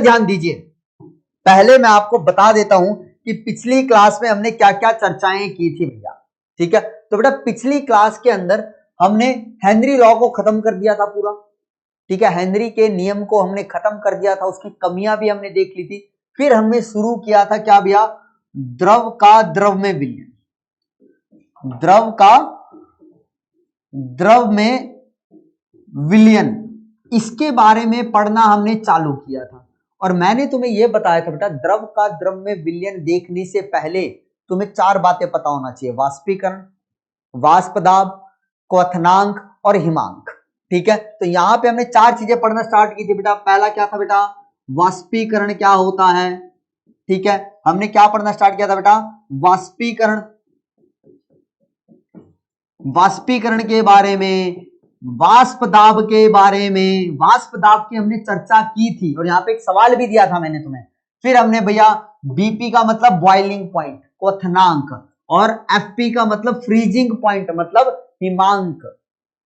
ध्यान दीजिए, पहले मैं आपको बता देता हूं कि पिछली क्लास में हमने क्या क्या चर्चाएं की थी भैया। ठीक है, तो बेटा पिछली क्लास के अंदर हमने हेनरी लॉ को खत्म कर दिया था पूरा। ठीक है, हेनरी के नियम को हमने खत्म कर दिया था, उसकी कमियां भी हमने देख ली थी। फिर हमने शुरू किया था क्या भैया, द्रव का द्रव में विलयन, द्रव का द्रव में विलयन, इसके बारे में पढ़ना हमने चालू किया था। और मैंने तुम्हें यह बताया था बेटा, द्रव का द्रव में विलयन देखने से पहले तुम्हें 4 बातें पता होना चाहिए, वाष्पीकरण, वाष्प दाब, क्वथनांक और हिमांक। ठीक है, तो यहां पे हमने 4 चीजें पढ़ना स्टार्ट की थी बेटा। पहला क्या था बेटा, वाष्पीकरण क्या होता है। ठीक है, हमने क्या पढ़ना स्टार्ट किया था बेटा, वाष्पीकरण, वाष्पीकरण के बारे में, वाष्प दाब के बारे में, वाष्प दाब की हमने चर्चा की थी और यहाँ पे एक सवाल भी दिया था मैंने तुम्हें। फिर हमने भैया बीपी का मतलब बॉइलिंग पॉइंट, क्वथनांक, और एफपी का मतलब फ्रीजिंग पॉइंट मतलब हिमांक।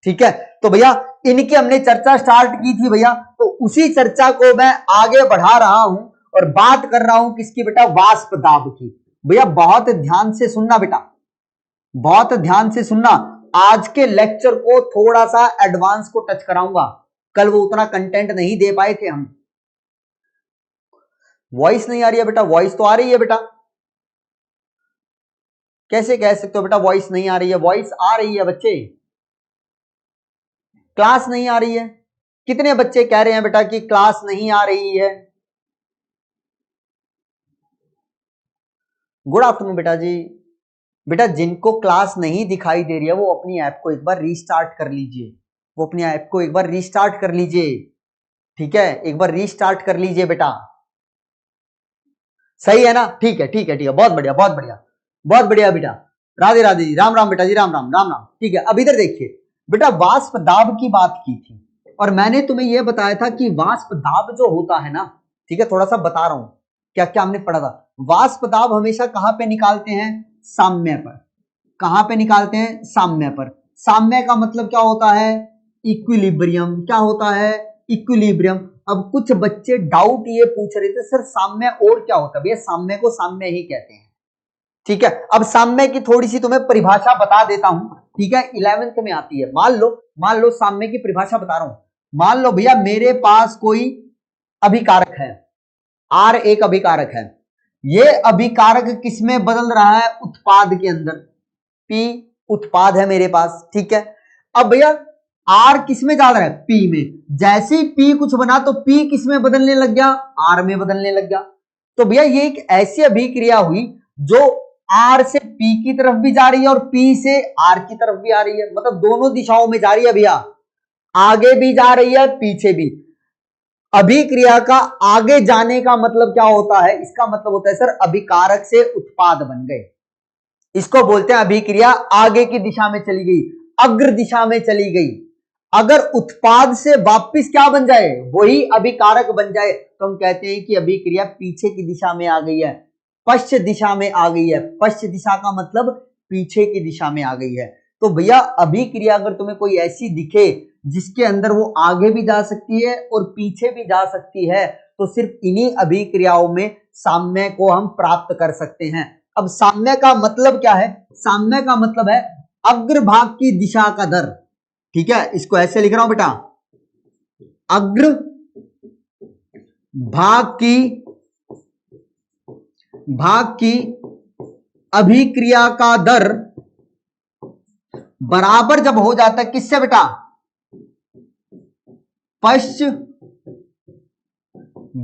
ठीक है, तो भैया इनकी हमने चर्चा स्टार्ट की थी भैया, तो उसी चर्चा को मैं आगे बढ़ा रहा हूं और बात कर रहा हूं किसकी बेटा, वाष्प दाब की। भैया बहुत ध्यान से सुनना बेटा, बहुत ध्यान से सुनना। आज के लेक्चर को थोड़ा सा एडवांस को टच कराऊंगा, कल वो उतना कंटेंट नहीं दे पाए थे हम। वॉइस नहीं आ रही है बेटा, वॉइस तो आ रही है बेटा, कैसे कह सकते हो बेटा वॉइस नहीं आ रही है, वॉइस आ रही है बच्चे, क्लास नहीं आ रही है। कितने बच्चे कह रहे हैं बेटा कि क्लास नहीं आ रही है। गुड आफ्टरनून बेटा जी। बेटा जिनको क्लास नहीं दिखाई दे रही है वो अपनी ऐप को एक बार रीस्टार्ट कर लीजिए, वो अपनी ऐप को एक बार रीस्टार्ट कर लीजिए। ठीक है, एक बार रीस्टार्ट कर लीजिए बेटा, सही है ना। ठीक है ठीक है ठीक है, बहुत बढ़िया बहुत बढ़िया बहुत बढ़िया बेटा। राधे राधे जी, राम राम बेटा जी, राम राम राम राम। ठीक है, अब इधर देखिए बेटा, वाष्प दाब की बात की थी और मैंने तुम्हें यह बताया था कि वाष्प दाब जो होता है ना, ठीक है, थोड़ा सा बता रहा हूं क्या क्या हमने पढ़ा था। वाष्प दाब हमेशा कहां पे निकालते हैं, साम्य पर। कहां पे निकालते हैं, साम्य पर। साम्य का मतलब क्या होता है, इक्विलिब्रियम। क्या होता है, इक्विलिब्रियम। अब कुछ बच्चे डाउट ये पूछ रहे थे सर साम्य और क्या होता है। भैया साम्य को साम्य ही कहते हैं। ठीक है, अब साम्य की थोड़ी सी तुम्हें परिभाषा बता देता हूं। ठीक है, 11th में आती है। मान लो साम्य की परिभाषा बता रहा हूं। मान लो भैया मेरे पास कोई अभिकारक है, R एक अभिकारक है। ये अभिकारक किसमें बदल रहा है, उत्पाद के अंदर। P उत्पाद है मेरे पास। ठीक है, अब भैया R किसमें जा रहा है, P में। जैसे ही P कुछ बना तो P किसमें बदलने लग गया, R में बदलने लग गया। तो भैया ये एक ऐसी अभिक्रिया हुई जो R से P की तरफ भी जा रही है और P से R की तरफ भी आ रही है, मतलब दोनों दिशाओं में जा रही है भैया, आगे भी जा रही है पीछे भी। अभिक्रिया का आगे जाने का मतलब क्या होता है, इसका मतलब होता है सर अभिकारक से उत्पाद बन गए, इसको बोलते हैं अभिक्रिया आगे की दिशा में चली गई, अग्र दिशा में चली गई। अगर उत्पाद से वापस क्या बन जाए, वही अभिकारक बन जाए, तो हम कहते हैं कि अभिक्रिया पीछे की दिशा में आ गई है, पश्चिम दिशा में आ गई है। पश्चिम दिशा का मतलब पीछे की दिशा में आ गई है। तो भैया अभिक्रिया अगर तुम्हें कोई ऐसी दिखे जिसके अंदर वो आगे भी जा सकती है और पीछे भी जा सकती है, तो सिर्फ इन्हीं अभिक्रियाओं में साम्य को हम प्राप्त कर सकते हैं। अब साम्य का मतलब क्या है, साम्य का मतलब है अग्रभाग की दिशा का दर। ठीक है, इसको ऐसे लिख रहा हूं बेटा, अग्र भाग की अभिक्रिया का दर बराबर जब हो जाता है किससे बेटा, पश्चिम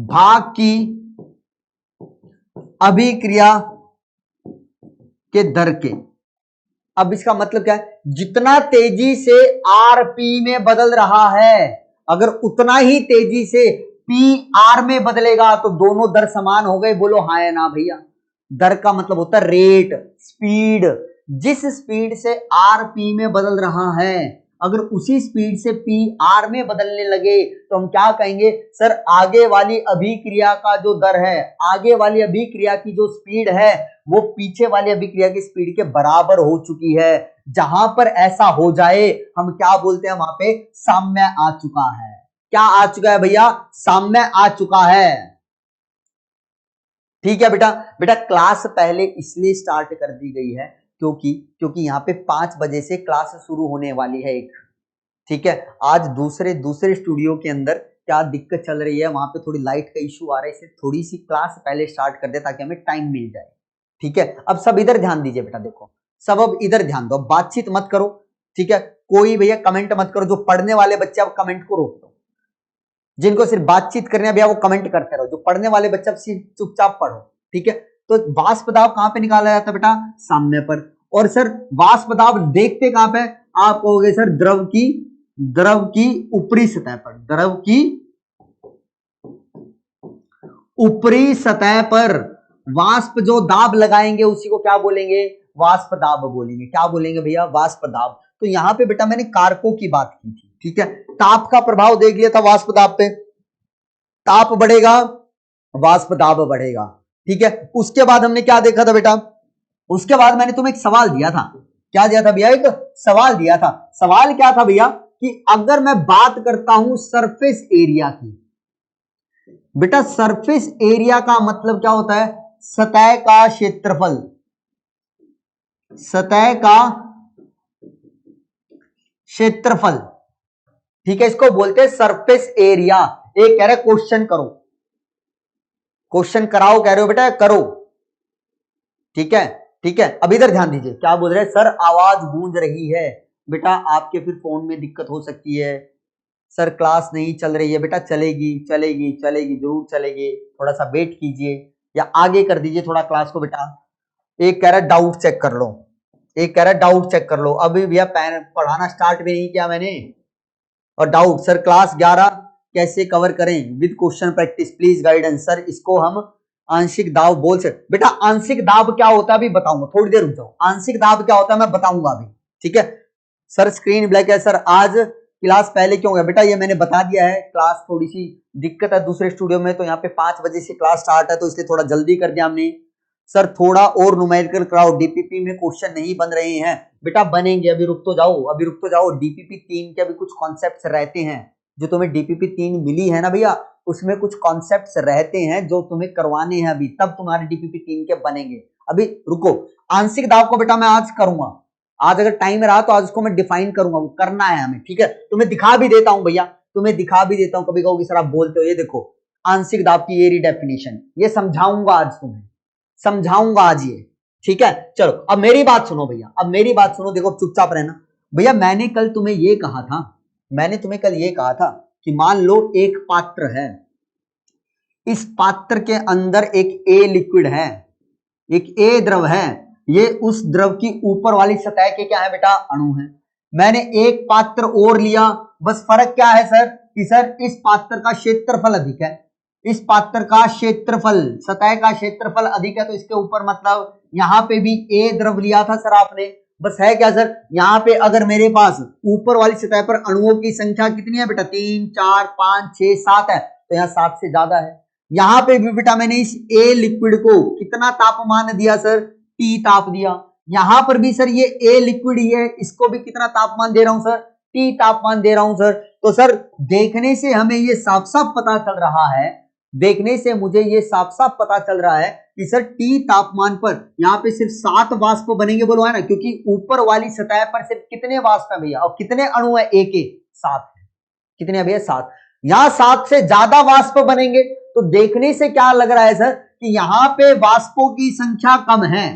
भाग की अभिक्रिया के दर के। अब इसका मतलब क्या है, जितना तेजी से आरपी में बदल रहा है, अगर उतना ही तेजी से पी आर में बदलेगा तो दोनों दर समान हो गए। बोलो हाँ या ना भैया। दर का मतलब होता है रेट, स्पीड। जिस स्पीड से आर पी में बदल रहा है, अगर उसी स्पीड से पी आर में बदलने लगे तो हम क्या कहेंगे, सर आगे वाली अभिक्रिया का जो दर है, आगे वाली अभिक्रिया की जो स्पीड है वो पीछे वाली अभिक्रिया की स्पीड के बराबर हो चुकी है। जहां पर ऐसा हो जाए हम क्या बोलते हैं, वहां पे साम्य आ चुका है। क्या आ चुका है भैया, साम्य आ चुका है। ठीक है बेटा। बेटा क्लास पहले इसलिए स्टार्ट कर दी गई है क्योंकि यहाँ पे 5 बजे से क्लास शुरू होने वाली है एक। ठीक है, आज दूसरे स्टूडियो के अंदर क्या दिक्कत चल रही है, वहां पे थोड़ी लाइट का इशू आ रहा है, इसलिए थोड़ी सी क्लास पहले स्टार्ट कर दे ताकि हमें टाइम मिल जाए। ठीक है, अब सब इधर ध्यान दीजिए बेटा, देखो सब अब इधर ध्यान दो, बातचीत मत करो। ठीक है, कोई भैया कमेंट मत करो, जो पढ़ने वाले बच्चे अब कमेंट को रोक दो, जिनको सिर्फ बातचीत करनी है भैया वो कमेंट करते रहो, जो पढ़ने वाले बच्चे अब सिर्फ चुपचाप पढ़ो। ठीक है, तो वाष्प दाब कहां पे निकाला जाता है बेटा, सामने पर। और सर वाष्प दाब देखते कहां पे, आप कहोगे सर द्रव की ऊपरी सतह पर, द्रव की ऊपरी सतह पर वाष्प जो दाब लगाएंगे उसी को क्या बोलेंगे, वाष्प दाब बोलेंगे। क्या बोलेंगे भैया, वाष्प दाब। तो यहां पे बेटा मैंने कारकों की बात की थी। ठीक है, ताप का प्रभाव देख लिया था वाष्प दाब पे, ताप बढ़ेगा वाष्प दाब बढ़ेगा। ठीक है, उसके बाद हमने क्या देखा था बेटा, उसके बाद मैंने तुम्हें एक सवाल दिया था। क्या दिया था भैया, एक सवाल दिया था। सवाल क्या था भैया कि अगर मैं बात करता हूं सरफेस एरिया की, बेटा सरफेस एरिया का मतलब क्या होता है, सतह का क्षेत्रफल, सतह का क्षेत्रफल। ठीक है, इसको बोलते हैं सरफेस एरिया। एक कह रहे क्वेश्चन करो, क्वेश्चन कराओ, कह रहे हो बेटा करो। ठीक है, ठीक है, अब इधर ध्यान दीजिए, क्या बोल रहे हैं सर, आवाज गूंज रही है। बेटा आपके फिर फोन में दिक्कत हो सकती है, सर क्लास नहीं चल रही है। बेटा चलेगी चलेगी चलेगी, जरूर चलेगी, थोड़ा सा वेट कीजिए या आगे कर दीजिए थोड़ा क्लास को बेटा। एक कह रहा है डाउट चेक कर लो, एक कह रहा है डाउट चेक कर लो। अभी भैया पढ़ाना स्टार्ट भी नहीं किया मैंने, और डाउट सर क्लास 11 कैसे कवर करें with question practice please guidance. Sir इसको हम आंशिक दाब बोल सकते। बेटा आंशिक दाब क्या होता है अभी बताऊंगा, थोड़ी देर रुक जाओ। आंशिक दाब क्या होता है मैं बताऊंगा अभी। ठीक है, सर स्क्रीन ब्लैक है, सर आज क्लास पहले क्यों गया, बेटा ये मैंने बता दिया है, क्लास थोड़ी सी दिक्कत है दूसरे स्टूडियो में, तो यहाँ पे 5 बजे से क्लास स्टार्ट है तो इसलिए थोड़ा जल्दी कर दिया हमने। सर थोड़ा और न्यूमेरिकल कराओ, डीपीपी में क्वेश्चन नहीं बन रहे हैं। बेटा बनेंगे, अभी रुक तो जाओ, अभी रुक तो जाओ। डीपीपी 3 के अभी कुछ कॉन्सेप्ट्स रहते हैं, जो तुम्हें डीपीपी 3 मिली है ना भैया, उसमें कुछ कॉन्सेप्ट्स रहते हैं जो तुम्हें करवाने हैं अभी, तब तुम्हारे डीपीपी 3 के बनेंगे। अभी रुको, आंशिक दाब को बेटा मैं आज करूंगा, आज अगर टाइम रहा तो आज उसको मैं डिफाइन करूंगा, वो करना है हमें। ठीक है, तुम्हें दिखा भी देता हूं भैया, तुम्हें दिखा भी देता हूं। कभी कहोगे सर आप बोलते हो, ये देखो आंशिक दाब की ये डेफिनेशन, ये समझाऊंगा आज तुम्हें, समझाऊंगा आज ये। ठीक है, चलो अब मेरी बात सुनो भैया, अब मेरी बात सुनो, देखो चुपचाप रहना भैया। मैंने कल तुम्हें ये कहा था, मैंने तुम्हें कल ये कहा था कि मान लो एक पात्र है, इस पात्र के अंदर एक ए लिक्विड है, एक ए द्रव है, ये उस द्रव की ऊपर वाली सतह के क्या है बेटा, अणु है। मैंने एक पात्र और लिया, बस फर्क क्या है सर कि सर इस पात्र का क्षेत्रफल अधिक है, इस पात्र का क्षेत्रफल, सतह का क्षेत्रफल अधिक है, तो इसके ऊपर मतलब यहां पे भी ए द्रव लिया था सर आपने। बस है क्या सर, यहां पे अगर मेरे पास ऊपर वाली सतह पर अणुओं की संख्या कितनी है बेटा, 3 4 5 6 7 है, तो यहाँ 7 से ज्यादा है। यहां पे भी बेटा मैंने इस ए लिक्विड को कितना तापमान दिया सर, टी ताप दिया। यहां पर भी सर ये ए लिक्विड ही है, इसको भी कितना तापमान दे रहा हूं सर, टी तापमान दे रहा हूं सर। तो सर देखने से हमें ये साफ साफ पता चल रहा है, देखने से मुझे ये साफ साफ पता चल रहा है कि सर टी तापमान पर यहाँ पे सिर्फ 7 वाष्प बनेंगे, बोलो है ना, क्योंकि ऊपर वाली सतह पर सिर्फ कितने वाष्प है भैया, और कितने अणु है, ए के 7 है, कितने है भैया 7। यहां 7 से ज्यादा वाष्प बनेंगे, तो देखने से क्या लग रहा है सर कि यहां पे वाष्पों की संख्या कम है,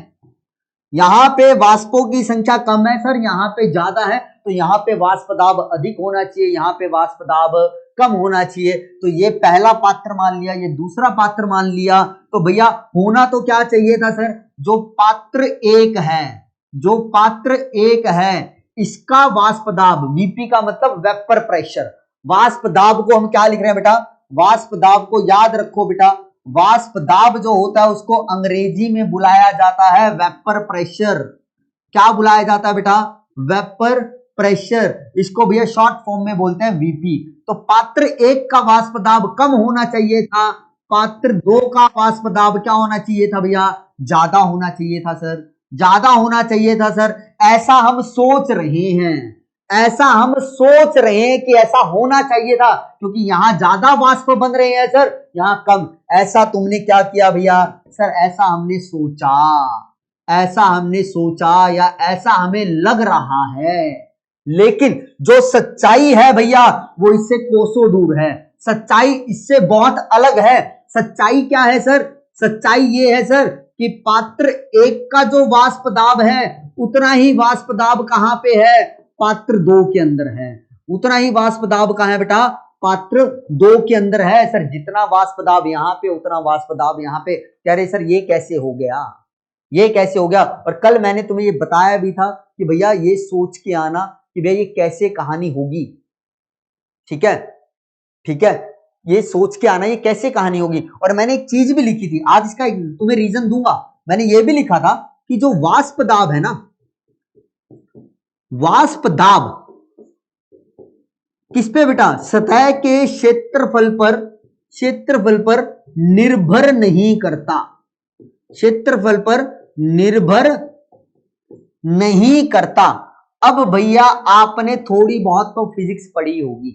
यहां पे वाष्पों की संख्या कम है सर, यहां पे ज्यादा है, तो यहां पे वाष्प दाब अधिक होना चाहिए, यहां पे वाष्प दाब कम होना चाहिए। तो ये पहला पात्र मान लिया, ये दूसरा पात्र मान लिया। तो भैया होना तो क्या चाहिए था सर, जो पात्र एक है, जो पात्र एक है इसका वाष्प दाब, वीपी का मतलब वेपर प्रेशर, वाष्प दाब को हम क्या लिख रहे हैं बेटा, वाष्प दाब को याद रखो बेटा, वाष्प दाब जो होता है उसको अंग्रेजी में बुलाया जाता है वेपर प्रेशर। क्या बुलाया जाता है बेटा, वेपर प्रेशर, इसको भैया शॉर्ट फॉर्म में बोलते हैं वीपी। तो पात्र एक का वाष्प दाब कम होना चाहिए था, पात्र दो का वाष्प दाब क्या होना चाहिए था भैया, ज्यादा होना चाहिए था सर, ज्यादा होना चाहिए था सर, ऐसा हम सोच रहे हैं, ऐसा हम सोच रहे हैं कि ऐसा होना चाहिए था, क्योंकि यहां ज्यादा वाष्प बन रहे हैं सर, यहां कम। ऐसा तुमने क्या किया भैया? सर ऐसा हमने सोचा, ऐसा हमने सोचा या ऐसा हमें लग रहा है, लेकिन जो सच्चाई है भैया वो इससे कोसों दूर है। सच्चाई इससे बहुत अलग है। सच्चाई क्या है सर? सच्चाई ये है सर कि पात्र एक का जो वाष्प दाब है उतना ही वाष्प दाब कहां पे है? पात्र दो के अंदर है। उतना ही वाष्प दाब कहां है बेटा? पात्र दो के अंदर है। सर जितना वाष्प दाब यहां पे उतना वाष्प दाब यहां पे। कह रहे सर ये कैसे हो गया? ये कैसे हो गया? और कल मैंने तुम्हें ये बताया भी था कि भैया ये सोच के आना कि भैया ये कैसे कहानी होगी। ठीक है, ठीक है, ये सोच के आना ये कैसे कहानी होगी। और मैंने एक चीज भी लिखी थी, आज इसका तुम्हें रीजन दूंगा। मैंने ये भी लिखा था कि जो वाष्प दाब है ना, वाष्प दाब किस पे बेटा? सतह के क्षेत्रफल पर, क्षेत्रफल पर निर्भर नहीं करता। क्षेत्रफल पर निर्भर नहीं करता। अब भैया आपने थोड़ी बहुत तो फिजिक्स पढ़ी होगी,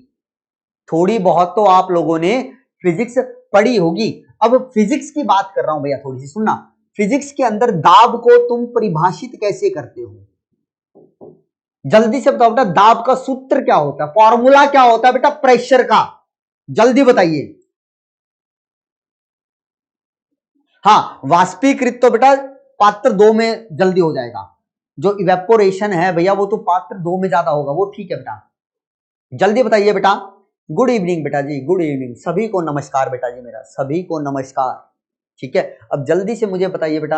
थोड़ी बहुत तो आप लोगों ने फिजिक्स पढ़ी होगी। अब फिजिक्स की बात कर रहा हूं भैया, थोड़ी सी सुनना। फिजिक्स के अंदर दाब को तुम परिभाषित कैसे करते हो? जल्दी से बताओ बेटा, दाब का सूत्र क्या होता है? फॉर्मूला क्या होता है बेटा प्रेशर का? जल्दी बताइए। हाँ, वाष्पीकृत तो बेटा पात्र दो में जल्दी हो जाएगा। जो इवेपोरेशन है भैया वो तो पात्र दो में ज्यादा होगा, वो ठीक है बेटा। जल्दी बताइए बेटा। गुड इवनिंग बेटा जी, गुड इवनिंग, सभी को नमस्कार बेटा जी, मेरा सभी को नमस्कार। ठीक है, अब जल्दी से मुझे बताइए बेटा।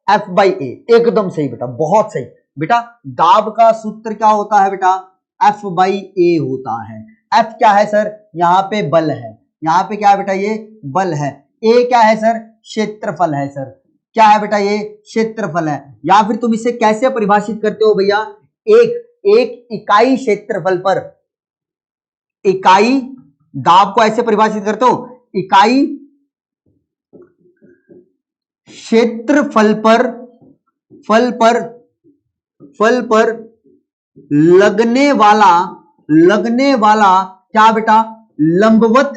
एफ बाई ए, एकदम सही बेटा, बहुत सही बेटा। दाब का सूत्र क्या होता है बेटा? एफ बाई ए होता है। एफ क्या है सर? यहाँ पे बल है, यहाँ पे क्या है बेटा? ये बल है। ए क्या है सर? क्षेत्रफल है सर। क्या है बेटा? ये क्षेत्रफल है। या फिर तुम इसे कैसे परिभाषित करते हो भैया? एक इकाई क्षेत्रफल पर, इकाई दाब को ऐसे परिभाषित करते हो, इकाई क्षेत्रफल पर, फल पर, फल पर लगने वाला, लगने वाला क्या बेटा? लंबवत,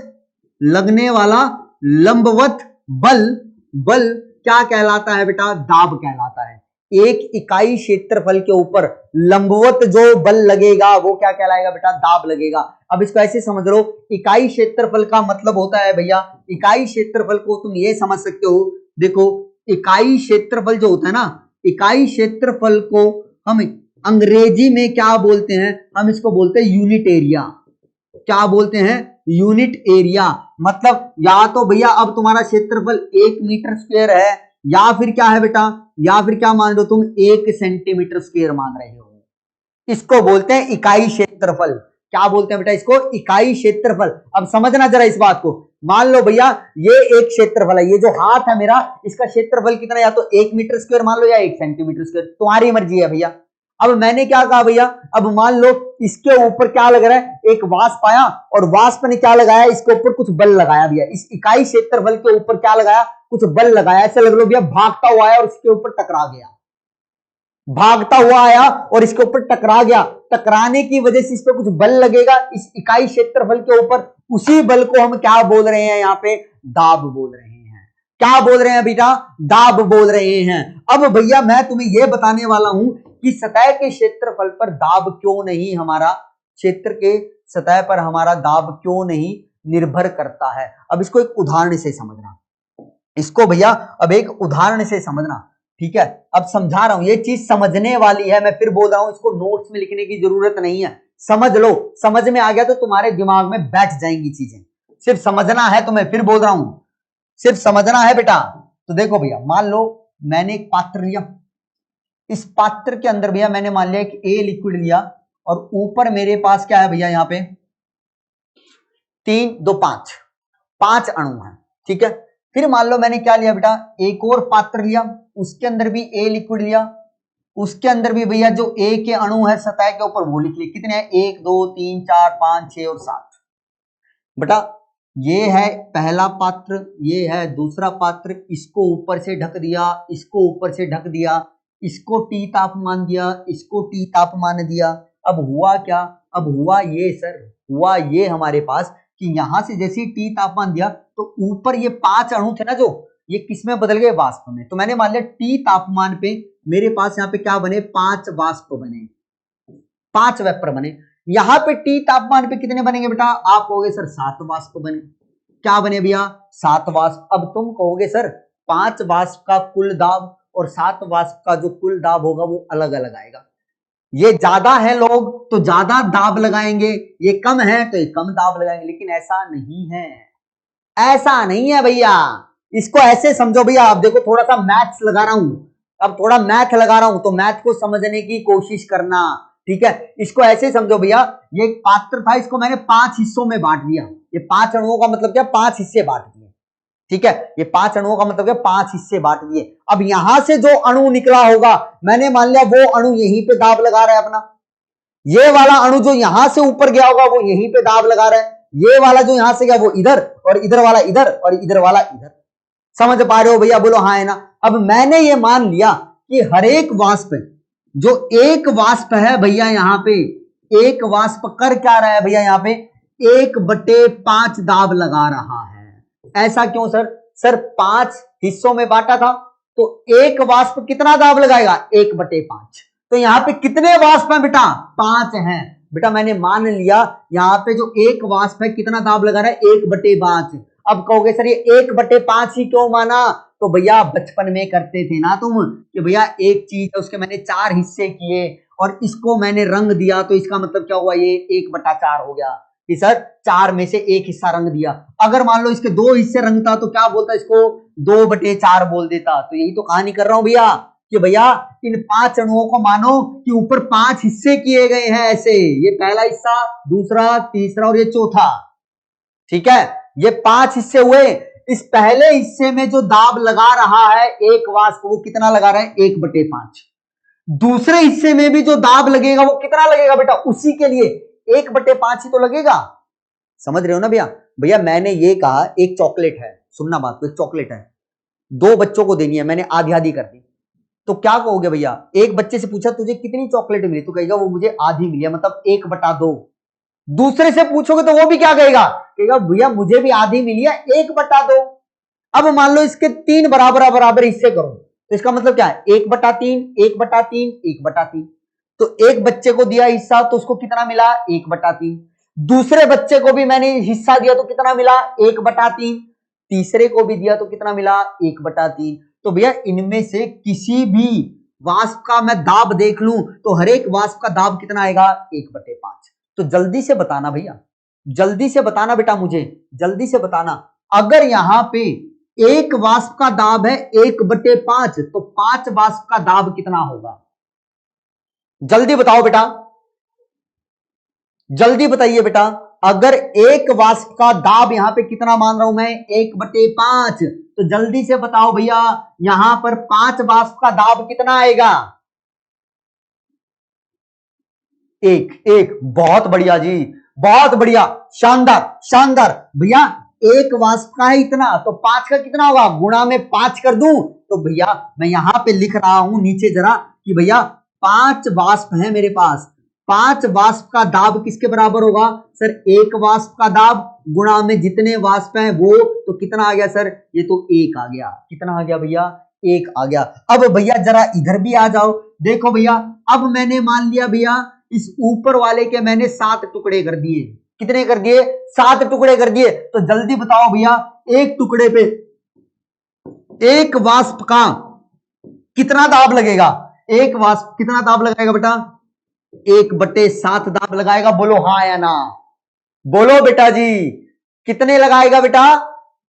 लगने वाला लंबवत बल, बल क्या कहलाता है बेटा? दाब कहलाता है। एक इकाई क्षेत्रफल के ऊपर लंबवत जो बल लगेगा वो क्या कहलाएगा बेटा? दाब लगेगा। अब इसको ऐसे समझ लो, इकाई क्षेत्रफल का मतलब होता है भैया, इकाई क्षेत्रफल को तुम ये समझ सकते हो, देखो इकाई क्षेत्रफल जो होता है ना, इकाई क्षेत्रफल को हम अंग्रेजी में क्या बोलते हैं? हम इसको बोलते हैं यूनिट एरिया। क्या बोलते हैं? Unit area. मतलब या तो भैया अब तुम्हारा क्षेत्रफल 1 मीटर स्क्वायर है, या फिर क्या है बेटा? या फिर क्या मान लो तुम 1 सेंटीमीटर स्क्वायर मान रहे हो। इसको बोलते हैं इकाई क्षेत्रफल। क्या बोलते हैं बेटा? इसको इकाई क्षेत्रफल। अब समझना जरा इस बात को। मान लो भैया ये एक क्षेत्रफल है, ये जो हाथ है मेरा, इसका क्षेत्रफल कितना? या तो 1 मीटर स्क्वायर मान लो या 1 सेंटीमीटर स्क्वायर, तुम्हारी मर्जी है भैया। अब मैंने क्या कहा भैया? अब मान लो इसके ऊपर क्या लग रहा है? एक वाष्प आया और वाष्प ने क्या लगाया? इसके ऊपर कुछ बल लगाया भैया। इस इकाई क्षेत्रफल के ऊपर क्या लगाया? कुछ बल लगाया। ऐसे लग लो भैया भागता हुआ आया और इसके ऊपर टकरा गया, भागता हुआ आया और इसके ऊपर टकरा गया। टकराने की वजह से इस पे कुछ बल लगेगा इस इकाई क्षेत्रफल के ऊपर। उसी बल को हम क्या बोल रहे हैं? यहाँ पे दाब बोल रहे हैं। क्या बोल रहे हैं बेटा? दाब बोल रहे हैं। अब भैया मैं तुम्हें यह बताने वाला हूं कि सतह के क्षेत्रफल पर दाब क्यों नहीं, हमारा क्षेत्र के सतह पर हमारा दाब क्यों नहीं निर्भर करता है। अब इसको एक उदाहरण से समझना, इसको भैया अब एक उदाहरण से समझना। ठीक है, अब समझा रहा हूं, ये चीज समझने वाली है। मैं फिर बोल रहा हूं, इसको नोट्स में लिखने की जरूरत नहीं है, समझ लो। समझ में आ गया तो तुम्हारे दिमाग में बैठ जाएंगी चीजें। सिर्फ समझना है तुम्हें, फिर बोल रहा हूं, सिर्फ समझना है बेटा। तो देखो भैया, मान लो मैंने एक पात्र लिया, इस पात्र के अंदर भैया मैंने मान लिया एक ए लिक्विड लिया, और ऊपर मेरे पास क्या है भैया? यहाँ पे 3 2 5 5 अणु हैं। ठीक है, फिर मान लो मैंने क्या लिया बेटा? एक और पात्र लिया, उसके अंदर भी ए लिक्विड लिया, उसके अंदर भी भैया जो ए के अणु है सतह के ऊपर वो लिख लिए। कितने हैं? 1 2 3 4 5 6 और 7 बेटा। ये है पहला पात्र, ये है दूसरा पात्र, इसको ऊपर से ढक दिया, इसको ऊपर से ढक दिया, इसको T तापमान दिया, इसको T तापमान दिया। अब हुआ क्या? अब हुआ ये सर, हुआ ये हमारे पास कि यहां से जैसे ही T तापमान दिया तो ऊपर ये 5 अणु थे ना जो, ये किस में बदल गए? वाष्प में। तो मैंने मान लिया T तापमान पे मेरे पास यहाँ पे क्या बने? 5 वाष्प बने, 5 वेपर बने। यहाँ पे T तापमान पे कितने बनेंगे बेटा? आप कहोगे सर 7 वाष्प बने। क्या बने भैया? 7 वाष्प। अब तुम कहोगे सर 5 वाष्प का कुल दाब और 7 वाष्प का जो कुल दाब होगा वो अलग अलग आएगा। ये ज्यादा है लोग तो ज्यादा दाब लगाएंगे, ये कम है तो ये कम दाब लगाएंगे, लेकिन ऐसा नहीं है, ऐसा नहीं है भैया। इसको ऐसे समझो भैया, आप देखो थोड़ा सा मैथ्स लगा रहा हूं, अब थोड़ा मैथ लगा रहा हूं तो मैथ को समझने की कोशिश करना, ठीक है। इसको ऐसे समझो भैया, ये एक पात्र था, इसको मैंने 5 हिस्सों में बांट दिया। ये 5 अणुओं का मतलब क्या? 5 हिस्से बांट दिए, ठीक है। ये 5 अणुओं का मतलब क्या? 5 हिस्से बांट दिए। अब यहां से जो अणु निकला होगा, मैंने मान लिया वो अणु यहीं पे दाब लगा रहा है अपना, ये वाला अणु जो यहां से ऊपर गया होगा वो यहीं पे दाब लगा रहा है, ये वाला जो यहां से गया वो इधर, और इधर वाला इधर, और इधर वाला इधर। समझ पा रहे हो भैया? बोलो हाँ है ना। अब मैंने ये मान लिया कि हर एक वाष्प, जो एक वाष्प है भैया यहाँ पे, एक वाष्प कर क्या रहा है भैया यहाँ पे? 1/5 दाब लगा रहा है। ऐसा क्यों सर? सर 5 हिस्सों में बांटा था तो एक वाष्प कितना दाब लगाएगा? 1/5। तो यहाँ पे कितने वाष्प हैं बेटा? 5 हैं बेटा। मैंने मान लिया यहाँ पे जो एक वाष्प है कितना दाब लगा रहा है? 1/5। अब कहोगे सर ये 1/5 ही क्यों माना? तो भैया बचपन में करते थे ना तुम कि भैया एक चीज है उसके मैंने 4 हिस्से किए और इसको मैंने रंग दिया, तो इसका मतलब क्या हुआ? ये 1/4 हो गया कि सर 4 में से एक हिस्सा रंग दिया। अगर मान लो इसके 2 हिस्से रंगता तो क्या बोलता? इसको 2/4 बोल देता। तो यही तो कहानी कर रहा हूं भैया कि भैया इन 5 अणुओं को मानो कि ऊपर 5 हिस्से किए गए हैं ऐसे, ये पहला हिस्सा, दूसरा, तीसरा और ये चौथा, ठीक है। ये 5 हिस्से हुए। इस पहले हिस्से में जो दाब लगा रहा है एक वाष्प, वो कितना लगा रहा है? 1/5। दूसरे हिस्से में भी जो दाब लगेगा वो कितना लगेगा बेटा? उसी के लिए 1/5 ही तो लगेगा। समझ रहे हो ना भैया? भैया मैंने ये कहा एक चॉकलेट है, सुनना बात को, एक चॉकलेट है, 2 बच्चों को देनी है, मैंने आधी आधी कर दी। तो क्या कहोगे भैया? एक बच्चे से पूछा तुझे कितनी चॉकलेट मिली, तो कहेगा वो मुझे आधी मिली है, मतलब 1/2। दूसरे से पूछोगे तो वो भी क्या कहेगा? कहेगा भैया मुझे भी आधी मिली है, 1/2। अब मान लो इसके 3 बराबर बराबर हिस्से करो, तो इसका मतलब क्या है? 1/3, 1/3, 1/3। तो एक बच्चे को दिया हिस्सा तो उसको कितना मिला? 1/3। दूसरे बच्चे को भी मैंने हिस्सा दिया तो कितना मिला? 1/3। तीसरे को भी दिया तो कितना मिला? 1/3। तो भैया इनमें से किसी भी वाष्प का मैं दाब देख लूं तो हर एक वाष्प का दाब कितना आएगा? 1/5। तो जल्दी से बताना भैया, जल्दी से बताना बेटा, मुझे जल्दी से बताना, अगर यहां पे एक वाष्प का दाब है 1/5 तो 5 वाष्प का दाब कितना होगा? जल्दी बताओ बेटा, जल्दी बताइए बेटा। अगर एक वाष्प का दाब यहां पे कितना मान रहा हूं मैं? 1/5। तो जल्दी से बताओ भैया यहां पर 5 वाष्प का दाब कितना आएगा? एक। बहुत बढ़िया जी, बहुत बढ़िया, शानदार शानदार। भैया एक वाष्प का है इतना, तो 5 का कितना होगा? गुणा में 5 कर दूं तो भैया मैं यहां पे लिख रहा हूं नीचे जरा कि भैया 5 वाष्प है मेरे पास, 5 वाष्प का दाब किसके बराबर होगा? सर एक वाष्प का दाब गुणा में जितने वाष्प हैं वो, तो कितना आ गया सर? ये तो 1 आ गया। कितना आ गया भैया? 1 आ गया। अब भैया जरा इधर भी आ जाओ, देखो भैया अब मैंने मान लिया भैया इस ऊपर वाले के मैंने 7 टुकड़े कर दिए। कितने कर दिए? 7 टुकड़े कर दिए। तो जल्दी बताओ भैया एक टुकड़े पे एक वाष्प का कितना दाब लगेगा? एक वाष्प कितना दाब लगाएगा बेटा? 1/7 दाब लगाएगा। बोलो हाँ या ना, बोलो बेटा जी, कितने लगाएगा बेटा?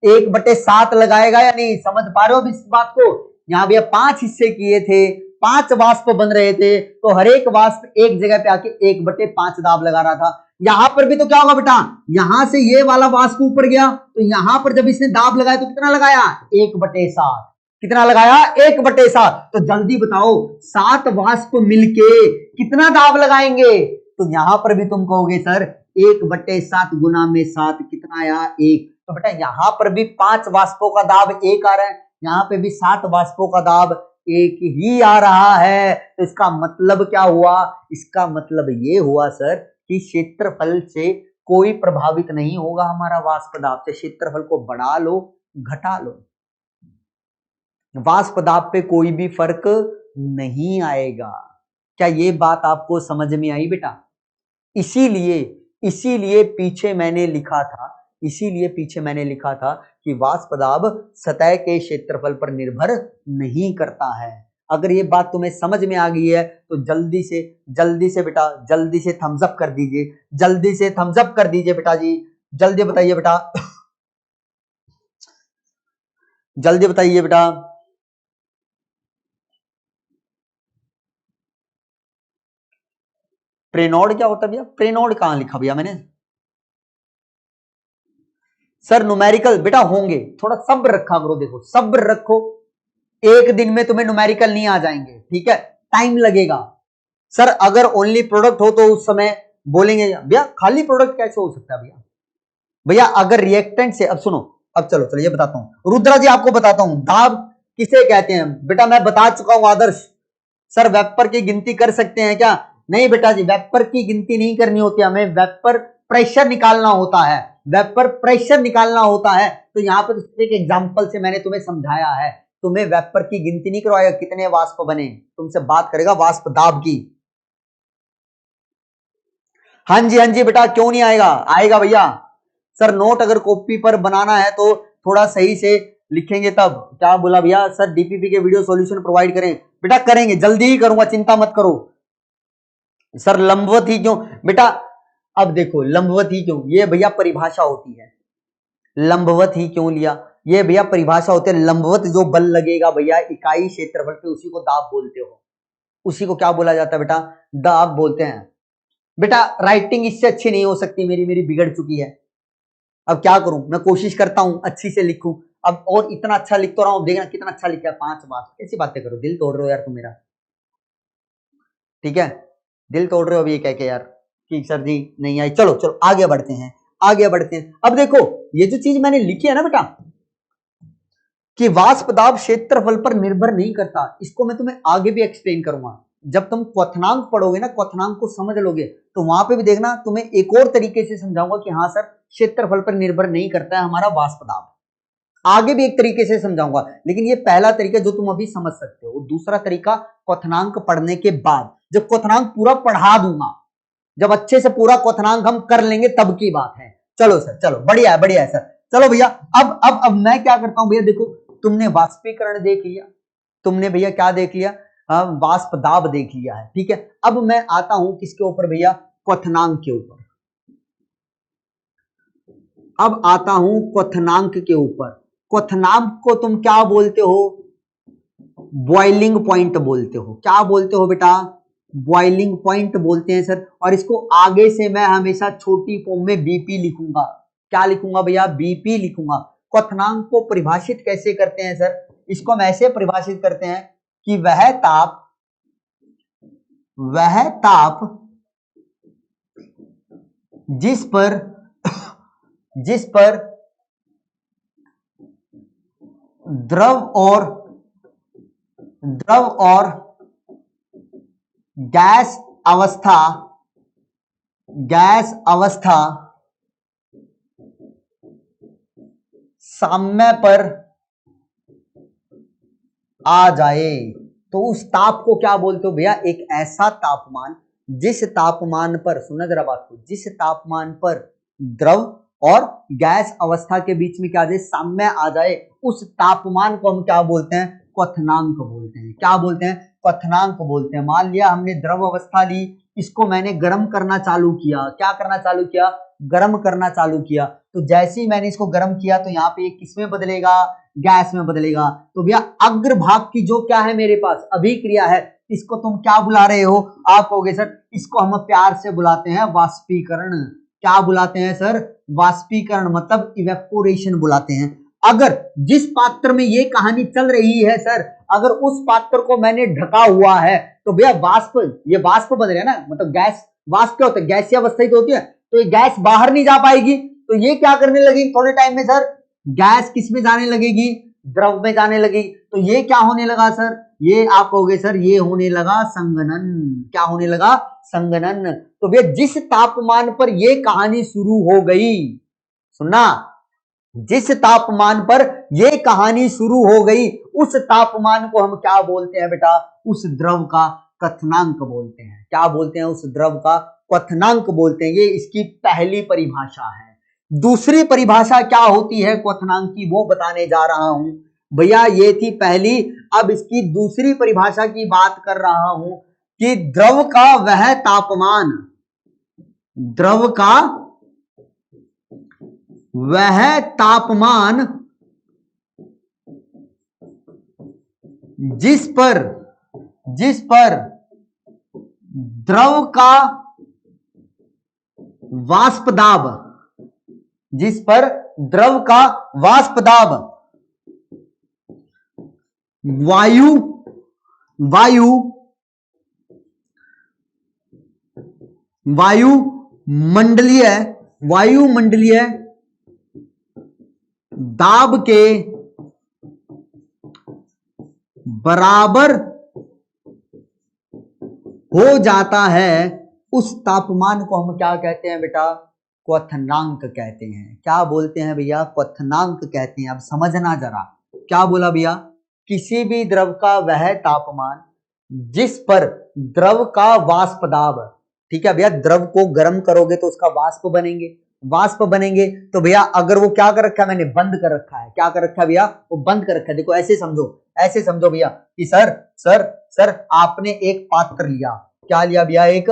1/7 लगाएगा या नहीं? समझ पा रहे हो इस बात को? यहां भैया 5 हिस्से किए थे, 5 वाष्प बन रहे थे, तो हर एक वाष्प एक जगह पे आके 1/5 दाब लगा रहा था। यहां पर भी तो क्या होगा बेटा? यहां से ये वाला वाष्प ऊपर गया तो यहां पर जब इसने दाब लगाया तो कितना लगाया? 1/7। कितना लगाया? 1/7। तो जल्दी बताओ 7 वाष्प मिलके कितना दाब लगाएंगे? तो यहां पर भी तुम कहोगे सर 1/7 गुना में 7 कितना आया? 1। तो बेटा यहाँ पर भी 5 वाष्पों का दाब एक आ रहा है, यहाँ पे भी 7 वाष्पों का दाब एक ही आ रहा है। तो इसका मतलब क्या हुआ? इसका मतलब ये हुआ सर कि क्षेत्रफल से कोई प्रभावित नहीं होगा हमारा वाष्प दाब से। क्षेत्रफल को बढ़ा लो घटा लो, वाष्प दाब पे कोई भी फर्क नहीं आएगा। क्या ये बात आपको समझ में आई बेटा? इसीलिए पीछे मैंने लिखा था कि वाष्प दाब सतह के क्षेत्रफल पर निर्भर नहीं करता है। अगर ये बात तुम्हें समझ में आ गई है तो जल्दी से बेटा जल्दी से थम्स अप कर दीजिए, जल्दी से थम्स अप कर दीजिए बेटा जी, जल्दी बताइए बेटा जल्दी बताइए बेटा। प्रेनोड क्या होता है भैया? प्रेनोड कहां लिखा भैया मैंने? सर न्यूमेरिकल बेटा होंगे, थोड़ा सब्र रखा करो, देखो सब्र रखो, एक दिन में तुम्हें न्यूमेरिकल नहीं आ जाएंगे, ठीक है, टाइम लगेगा। सर अगर ओनली प्रोडक्ट हो तो उस समय बोलेंगे भैया खाली प्रोडक्ट कैसे हो सकता है भैया? भैया अगर रिएक्टेंट से, अब सुनो, अब चलो ये बताता हूं रुद्रा जी, आपको बताता हूं दाब किसे कहते हैं। बेटा मैं बता चुका हूं आदर्श। सर वेपर की गिनती कर सकते हैं क्या? नहीं बेटा जी, वेपर की गिनती नहीं करनी होती, हमें वेपर प्रेशर निकालना होता है, वेपर प्रेशर निकालना होता है। तो यहां पर एक एग्जांपल से मैंने तुम्हें समझाया है, तुम्हें वेपर की गिनती नहीं करवाएगा कितने वाष्प बने, तुमसे बात करेगा वाष्प दाब की। हाँ जी बेटा, क्यों नहीं आएगा? आएगा भैया। सर नोट अगर कॉपी पर बनाना है तो थोड़ा सही से लिखेंगे तब। क्या बोला भैया? सर डीपीपी के वीडियो सॉल्यूशन प्रोवाइड करें। बेटा करेंगे, जल्दी ही करूंगा, चिंता मत करो। सर लंबवत ही क्यों बेटा? अब देखो लंबवत ही क्यों, ये भैया परिभाषा होती है। लंबवत ही क्यों लिया? ये भैया परिभाषा होती है। लंबवत जो बल लगेगा भैया इकाई क्षेत्रफल पे, उसी को दाब बोलते हो। उसी को क्या बोला जाता है बेटा? दाब बोलते हैं। बेटा राइटिंग इससे अच्छी नहीं हो सकती, मेरी बिगड़ चुकी है। अब क्या करूं, मैं कोशिश करता हूं अच्छी से लिखूं। अब और इतना अच्छा लिख तो रहा हूं, देखना कितना अच्छा लिखा है। 5 बात, कैसी बातें करो, दिल तोड़ रहे हो यार तुम मेरा, ठीक है, दिल तोड़ रहे हो अभी ये कह के यार कि सर जी नहीं आई। चलो आगे बढ़ते हैं। अब देखो ये जो चीज मैंने लिखी है ना बेटा कि वाष्प दाब क्षेत्रफल पर निर्भर नहीं करता, इसको मैं तुम्हें आगे भी एक्सप्लेन करूंगा। जब तुम क्वथनांक पढ़ोगे ना, क्वथनांक को समझ लोगे तो वहां पे भी देखना, तुम्हें एक और तरीके से समझाऊंगा कि हाँ सर क्षेत्रफल पर निर्भर नहीं करता है हमारा वाष्प दाब। आगे भी एक तरीके से समझाऊंगा, लेकिन ये पहला तरीका जो तुम अभी समझ सकते हो। दूसरा तरीका क्वथनांक पढ़ने के बाद, जब क्वथनांक पूरा पढ़ा दूंगा, जब अच्छे से पूरा क्वथनांक हम कर लेंगे तब की बात है। चलो सर, चलो बढ़िया है सर। चलो भैया अब मैं क्या करता हूं भैया, देखो तुमने वाष्पीकरण देख लिया, तुमने भैया क्या देख लिया? वाष्प दाब देख लिया है, ठीक है। अब मैं आता हूं किसके ऊपर भैया? क्वथनांक के ऊपर। अब आता हूं क्वथनांक के ऊपर। क्वथनांक को तुम क्या बोलते हो? बॉइलिंग पॉइंट बोलते हो। क्या बोलते हो बेटा? बॉइलिंग पॉइंट बोलते हैं सर। और इसको आगे से मैं हमेशा छोटी फॉर्म में बीपी लिखूंगा। क्या लिखूंगा भैया? बीपी लिखूंगा। क्वथनांक को परिभाषित कैसे करते हैं सर? इसको हम ऐसे परिभाषित करते हैं कि वह ताप जिस पर द्रव और गैस अवस्था साम्य पर आ जाए तो उस ताप को क्या बोलते हो भैया? एक ऐसा तापमान जिस तापमान पर, सुना जरा बात को, जिस तापमान पर द्रव और गैस अवस्था के बीच में क्या आ जाए? साम्य आ जाए, उस तापमान को हम क्या बोलते हैं? क्वथनांक बोलते हैं। क्या बोलते हैं? क्वथनांक बोलते हैं। मान लिया हमने द्रव अवस्था ली, इसको मैंने गर्म करना चालू किया। क्या करना चालू किया? गर्म करना चालू किया। तो जैसे ही मैंने इसको गर्म किया तो यहाँ पे किसमें बदलेगा? गैस में बदलेगा। तो भैया अग्रभाग की जो क्या है मेरे पास? अभिक्रिया है, इसको तुम क्या बुला रहे हो? आप कहोगे सर इसको हम प्यार से बुलाते हैं वाष्पीकरण। क्या बुलाते हैं सर? वाष्पीकरण, मतलब इवेपोरेशन बुलाते हैं। अगर जिस पात्र में ये कहानी चल रही है सर, अगर उस पात्र को मैंने ढका हुआ है तो भैया ये वाष्प बन रहा है ना, मतलब गैस। वाष्प क्या होता है? गैसीय अवस्था ही तो होती है, तो ये गैस बाहर नहीं जा पाएगी। तो ये क्या करने लगेगी थोड़े टाइम में सर, गैस किस में जाने लगेगी, द्रव में जाने लगेगी। तो ये क्या होने लगा सर, ये आप कहोगे सर ये होने लगा संघनन। क्या होने लगा, संघनन। तो भैया जिस तापमान पर ये कहानी शुरू हो गई, सुनना, जिस तापमान पर ये कहानी शुरू हो गई उस तापमान को हम क्या बोलते हैं बेटा, उस द्रव का क्वथनांक बोलते हैं। क्या बोलते हैं, उस द्रव का क्वथनांक बोलते हैं। ये इसकी पहली परिभाषा है। दूसरी परिभाषा क्या होती है क्वथनांक की, वो बताने जा रहा हूं भैया। ये थी पहली, अब इसकी दूसरी परिभाषा की बात कर रहा हूं कि द्रव का वह तापमान, द्रव का वह तापमान जिस पर द्रव का वाष्प दाब, जिस पर द्रव का वाष्प दाब वायुमंडलीय दाब के बराबर हो जाता है, उस तापमान को हम क्या कहते हैं बेटा, क्वथनांक कहते हैं। क्या बोलते हैं भैया, क्वथनांक कहते हैं। अब समझना जरा, क्या बोला भैया, किसी भी द्रव का वह तापमान जिस पर द्रव का वाष्प दाब, ठीक है भैया, द्रव को गर्म करोगे तो उसका वाष्प बनेंगे। तो भैया अगर वो क्या कर रखा है, मैंने बंद कर रखा है, क्या कर रखा है भैया, वो बंद कर रखा है। देखो ऐसे समझो भैया कि सर आपने एक पात्र लिया, क्या लिया भैया, एक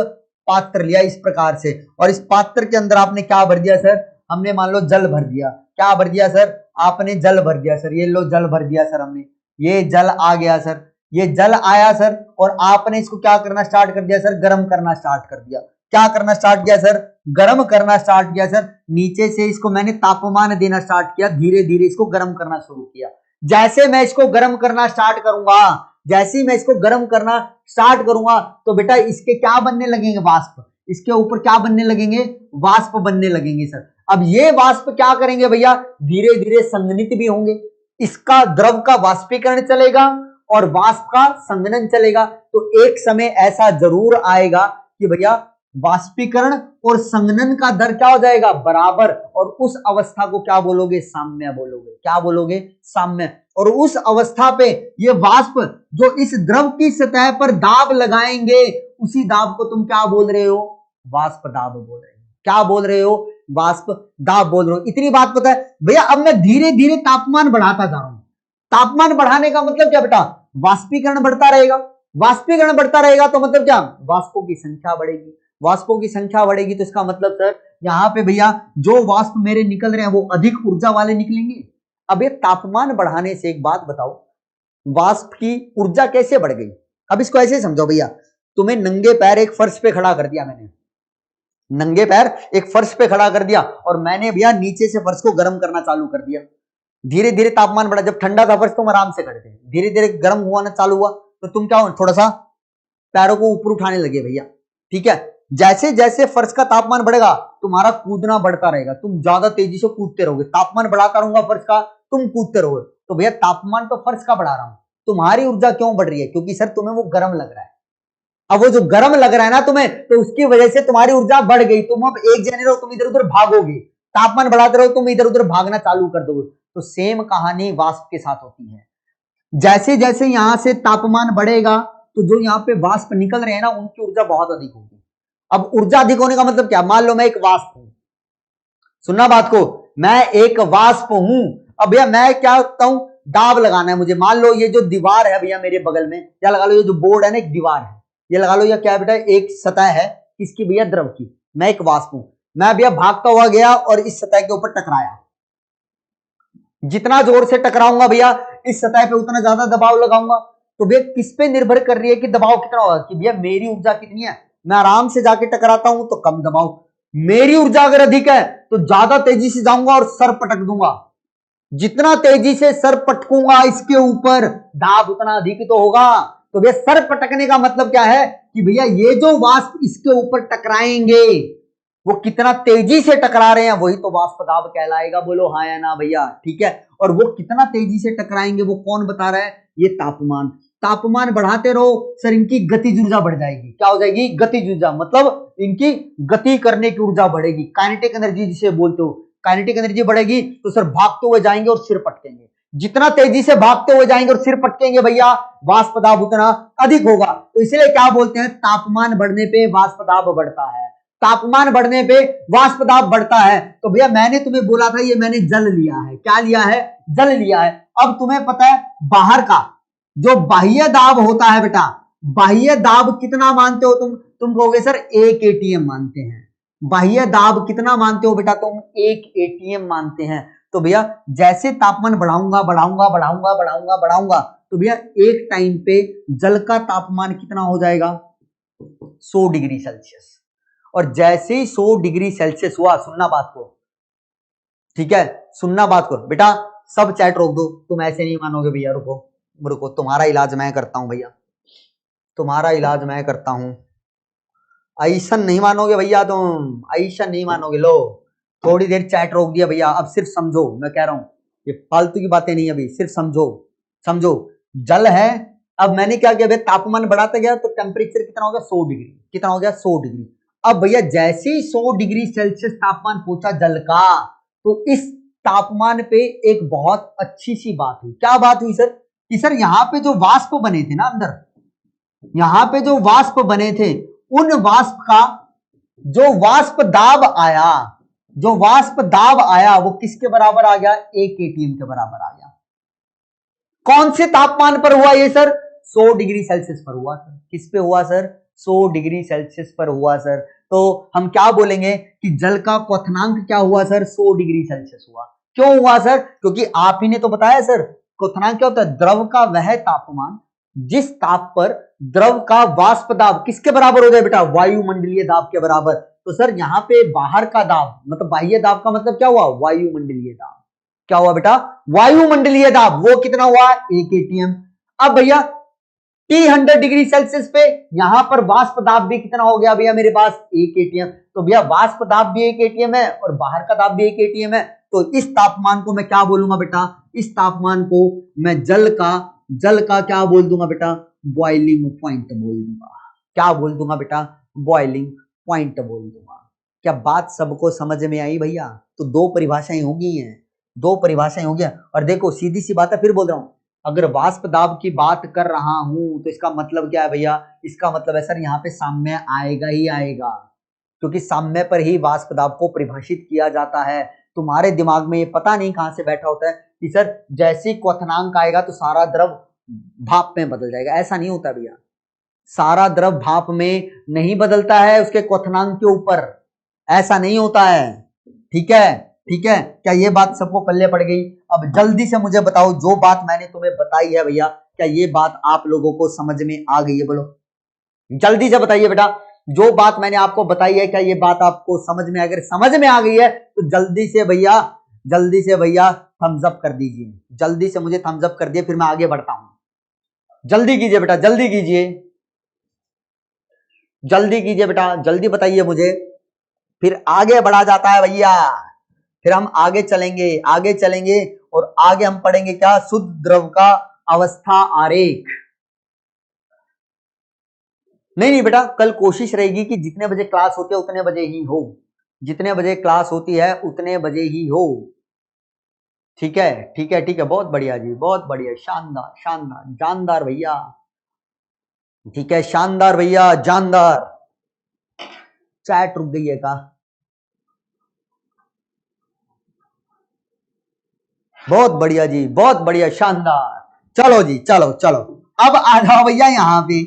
पात्र लिया इस प्रकार से, और इस पात्र के अंदर आपने क्या भर दिया सर, हमने मान लो जल भर दिया। क्या भर दिया सर, आपने जल भर दिया सर, ये लो जल भर दिया सर हमने, ये जल आ गया सर, ये जल आया सर, और आपने इसको क्या करना स्टार्ट कर दिया सर, गर्म करना स्टार्ट कर दिया। क्या करना स्टार्ट किया सर, गर्म करना स्टार्ट किया सर। नीचे से इसको मैंने तापमान देना स्टार्ट किया, धीरे धीरे इसको गर्म करना शुरू किया। जैसे मैं इसको गर्म करना स्टार्ट करूंगा, जैसे ही मैं इसको गर्म करना स्टार्ट करूंगा, तो बेटा इसके क्या बनने लगेंगे, वाष्प। इसके ऊपर क्या बनने लगेंगे, वाष्प बनने लगेंगे सर। अब ये वाष्प क्या करेंगे भैया, धीरे धीरे संघनित भी होंगे। इसका द्रव का वाष्पीकरण चलेगा और वाष्प का संघनन चलेगा। तो एक समय ऐसा जरूर आएगा कि भैया वाष्पीकरण और संघनन का दर क्या हो जाएगा, बराबर, और उस अवस्था को क्या बोलोगे, साम्य बोलोगे। क्या बोलोगे, साम्य। और उस अवस्था पे ये वाष्प जो इस द्रव की सतह पर दाब लगाएंगे, उसी दाब को तुम क्या बोल रहे हो, वाष्प दाब बोल रहे हो। क्या बोल रहे हो, वाष्प दाब बोल रहे हो। इतनी बात पता है भैया। अब मैं धीरे धीरे तापमान बढ़ाता जा रहा हूं। तापमान बढ़ाने का मतलब क्या बेटा, वाष्पीकरण बढ़ता रहेगा। वाष्पीकरण बढ़ता रहेगा तो मतलब क्या, वाष्पों की संख्या बढ़ेगी। वाष्पों की संख्या बढ़ेगी तो इसका मतलब सर यहां पे भैया जो वाष्प मेरे निकल रहे हैं वो अधिक ऊर्जा वाले निकलेंगे। अब ये तापमान बढ़ाने से एक बात बताओ, वाष्प की ऊर्जा कैसे बढ़ गई। अब इसको ऐसे समझो भैया, तुम्हें नंगे पैर एक फर्श पे खड़ा कर दिया, मैंने नंगे पैर एक फर्श पे खड़ा कर दिया, और मैंने भैया नीचे से फर्श को गर्म करना चालू कर दिया। धीरे धीरे तापमान बढ़ा। जब ठंडा था फर्श तुम आराम से खड़े थे, धीरे धीरे गर्म हुआ ना चालू हुआ, तो तुम क्या थोड़ा सा पैरों को ऊपर उठाने लगे भैया, ठीक है। जैसे जैसे फर्श का तापमान बढ़ेगा तुम्हारा कूदना बढ़ता रहेगा, तुम ज्यादा तेजी से कूदते रहोगे। तापमान बढ़ाता रहूंगा फर्श का, तुम कूदते रहोगे। तो भैया तापमान तो फर्श का बढ़ा रहा हूं, तुम्हारी ऊर्जा क्यों बढ़ रही है, क्योंकि सर तुम्हें वो गर्म लग रहा है। अब वो जो गर्म लग रहा है ना तुम्हें, तो उसकी वजह से तुम्हारी ऊर्जा बढ़ गई। तुम अब एक जने रहो, तुम इधर उधर भागोगे। तापमान बढ़ाते रहो, तुम इधर उधर भागना चालू कर दोगे। तो सेम कहानी वाष्प के साथ होती है। जैसे जैसे यहां से तापमान बढ़ेगा तो जो यहाँ पे वाष्प निकल रहे हैं ना, उनकी ऊर्जा बहुत अधिक होगी। अब ऊर्जा अधिक होने का मतलब क्या, मान लो मैं एक वाष्प हूं, सुनना बात को, मैं एक वाष्प हूं। अब भैया मैं क्या करता हूं, दाब लगाना है मुझे। मान लो ये जो दीवार है भैया मेरे बगल में, या लगा लो ये जो बोर्ड है ना, एक दीवार है, ये लगा लो, या क्या बेटा एक सतह है किसकी भैया, द्रव की। मैं एक वाष्प हूं, मैं भैया भागता हुआ गया और इस सतह के ऊपर टकराया। जितना जोर से टकराऊंगा भैया इस सतह पे उतना ज्यादा दबाव लगाऊंगा। तो भैया किस पे निर्भर कर रही है कि दबाव कितना होगा, कि भैया मेरी ऊर्जा कितनी है। मैं आराम से जाके टकराता हूं तो कम दबाव, मेरी ऊर्जा अगर अधिक है तो ज्यादा तेजी से जाऊंगा और सर पटक दूंगा। जितना तेजी से सर पटकूंगा इसके ऊपर, दाब उतना अधिक तो होगा। तो भैया सर पटकने का मतलब क्या है कि भैया ये जो वाष्प इसके ऊपर टकराएंगे, वो कितना तेजी से टकरा रहे हैं वही तो वाष्प दाब कहलाएगा। बोलो हाँ या ना भैया, ठीक है। और वो कितना तेजी से टकराएंगे वो कौन बता रहा है? ये तापमान। तापमान बढ़ाते रहो सर, इनकी गतिज ऊर्जा बढ़ जाएगी। क्या हो जाएगी? गतिज ऊर्जा, मतलब इनकी गति करने की ऊर्जा बढ़ेगी, काइनेटिक एनर्जी जिसे बोलते हो। काइनेटिक एनर्जी बढ़ेगी तो सर भागते हुए जाएंगे और सिर पटकेंगे। जितना तेजी से भागते हुए जाएंगे और सिर पटकेंगे भैया, वाष्प दाब उतना अधिक होगा। तो इसलिए क्या बोलते हैं? तापमान बढ़ने पे वाष्प दाब बढ़ता है। तापमान बढ़ने पे वाष्प दाब बढ़ता है। तो भैया मैंने तुम्हें बोला था, ये मैंने जल लिया है। क्या लिया है? जल लिया है। अब तुम्हें पता है बाहर का जो बाह्य दाब होता है बेटा, बाह्य दाब कितना मानते हो तुम? तुम कहोगे सर 1 एटीएम मानते हैं। बाह्य दाब कितना मानते हो बेटा तुम? 1 एटीएम मानते हैं। तो भैया जैसे तापमान बढ़ाऊंगा बढ़ाऊंगा बढ़ाऊंगा बढ़ाऊंगा बढ़ाऊंगा तो भैया एक टाइम पे जल का तापमान कितना हो जाएगा? 100 डिग्री सेल्सियस। और जैसे ही 100 डिग्री सेल्सियस हुआ, सुनना बात को, ठीक है, सुनना बात को बेटा, सब चैट रोक दो। तुम ऐसे नहीं मानोगे भैया, रुको रुको, तुम्हारा इलाज मैं करता हूं भैया, तुम्हारा इलाज मैं करता हूं। ऐसा नहीं मानोगे भैया, तुम ऐसा नहीं मानोगे। लो थोड़ी देर चैट रोक दिया भैया, अब सिर्फ समझो मैं कह रहा हूं, ये फालतू की बातें नहीं, अभी सिर्फ समझो। समझो, जल है। अब मैंने क्या किया भैया, तापमान बढ़ाता गया तो टेम्परेचर कितना हो गया? 100 डिग्री। कितना हो गया? 100 डिग्री। अब भैया जैसे ही 100 डिग्री सेल्सियस तापमान पहुंचा जल का, तो इस तापमान पे एक बहुत अच्छी सी बात हुई। क्या बात हुई सर? कि सर यहाँ पे जो वाष्प बने थे ना अंदर, यहाँ पे जो वाष्प बने थे, उन वाष्प का जो वाष्प दाब आया, जो वाष्प दाब आया वो किसके बराबर आ गया? 1 एटीएम के बराबर आ गया। कौन से तापमान पर हुआ ये सर? 100 डिग्री सेल्सियस पर हुआ सर। किस पे हुआ सर? 100 डिग्री सेल्सियस पर हुआ सर। तो हम क्या बोलेंगे कि जल का क्वथनांक क्या हुआ सर? 100 डिग्री सेल्सियस हुआ। क्यों हुआ सर? क्योंकि आप ही ने तो बताया सर, क्वथनांक क्या होता है? द्रव का वह तापमान जिस ताप पर द्रव का वाष्प दाब किसके बराबर हो जाए बेटा? वायुमंडलीय दाब के बराबर। तो सर यहाँ पे बाहर का दाब, मतलब बाह्य दाब का मतलब क्या हुआ? वायुमंडलीय दाब। क्या हुआ बेटा? वायुमंडलीय दाब। वो कितना हुआ? 1 एटीएम। अब भैया T100 डिग्री सेल्सियस पे यहां पर वाष्प दाब भी कितना हो गया भैया मेरे पास? 1 एटीएम। तो भैया वाष्प दाब भी 1 एटीएम है और बाहर का दाब भी 1 एटीएम है। तो इस तापमान को मैं क्या बोलूंगा बेटा? इस तापमान को मैं जल का क्या बोल दूंगा बेटा? बॉइलिंग पॉइंट बोल दूंगा। क्या बोल दूंगा बेटा? बॉइलिंग पॉइंट बोल दूंगा। क्या बात सबको समझ में आई भैया? तो दो परिभाषाएं होगी हैं, दो परिभाषाएं होगी। और देखो सीधी सी बात है, फिर बोल रहा हूं, अगर वाष्प दाब की बात कर रहा हूं तो इसका मतलब क्या है भैया? इसका मतलब है सर यहाँ पे साम्य आएगा ही आएगा, क्योंकि साम्य पर ही वाष्प दाब को परिभाषित किया जाता है। तुम्हारे दिमाग में ये पता नहीं कहां से बैठा होता है कि सर जैसे ही क्वथनांक आएगा तो सारा द्रव भाप में बदल जाएगा। ऐसा नहीं होता भैया, सारा द्रव भाप में नहीं बदलता है उसके क्वथनांक के ऊपर, ऐसा नहीं होता है। ठीक है, ठीक है, क्या ये बात सबको पल्ले पड़ गई? अब जल्दी से मुझे बताओ, जो बात मैंने तुम्हें बताई है भैया, क्या ये बात आप लोगों को समझ में आ गई है? बोलो जल्दी से बताइए बेटा, जो बात मैंने आपको बताई है क्या ये बात आपको समझ में? अगर समझ में आ गई है तो जल्दी से भैया थम्स अप कर दीजिए। जल्दी से मुझे थम्स अप कर दिए, फिर मैं आगे बढ़ता हूं। जल्दी कीजिए बेटा, जल्दी कीजिए, जल्दी कीजिए बेटा, जल्दी बताइए मुझे, फिर आगे बढ़ा जाता है भैया। फिर हम आगे चलेंगे और आगे हम पढ़ेंगे क्या? शुद्ध द्रव का अवस्था आरेख। नहीं बेटा, कल कोशिश रहेगी कि जितने बजे क्लास होती है उतने बजे ही हो, जितने बजे क्लास होती है उतने बजे ही हो। ठीक है, ठीक है, ठीक है, बहुत बढ़िया जी, बहुत बढ़िया, शानदार शानदार जानदार भैया। ठीक है, शानदार भैया, जानदार। चैट रुक गई है का? बहुत बढ़िया जी, बहुत बढ़िया, शानदार। चलो जी, चलो चलो, अब आ जाओ भैया यहाँ पे।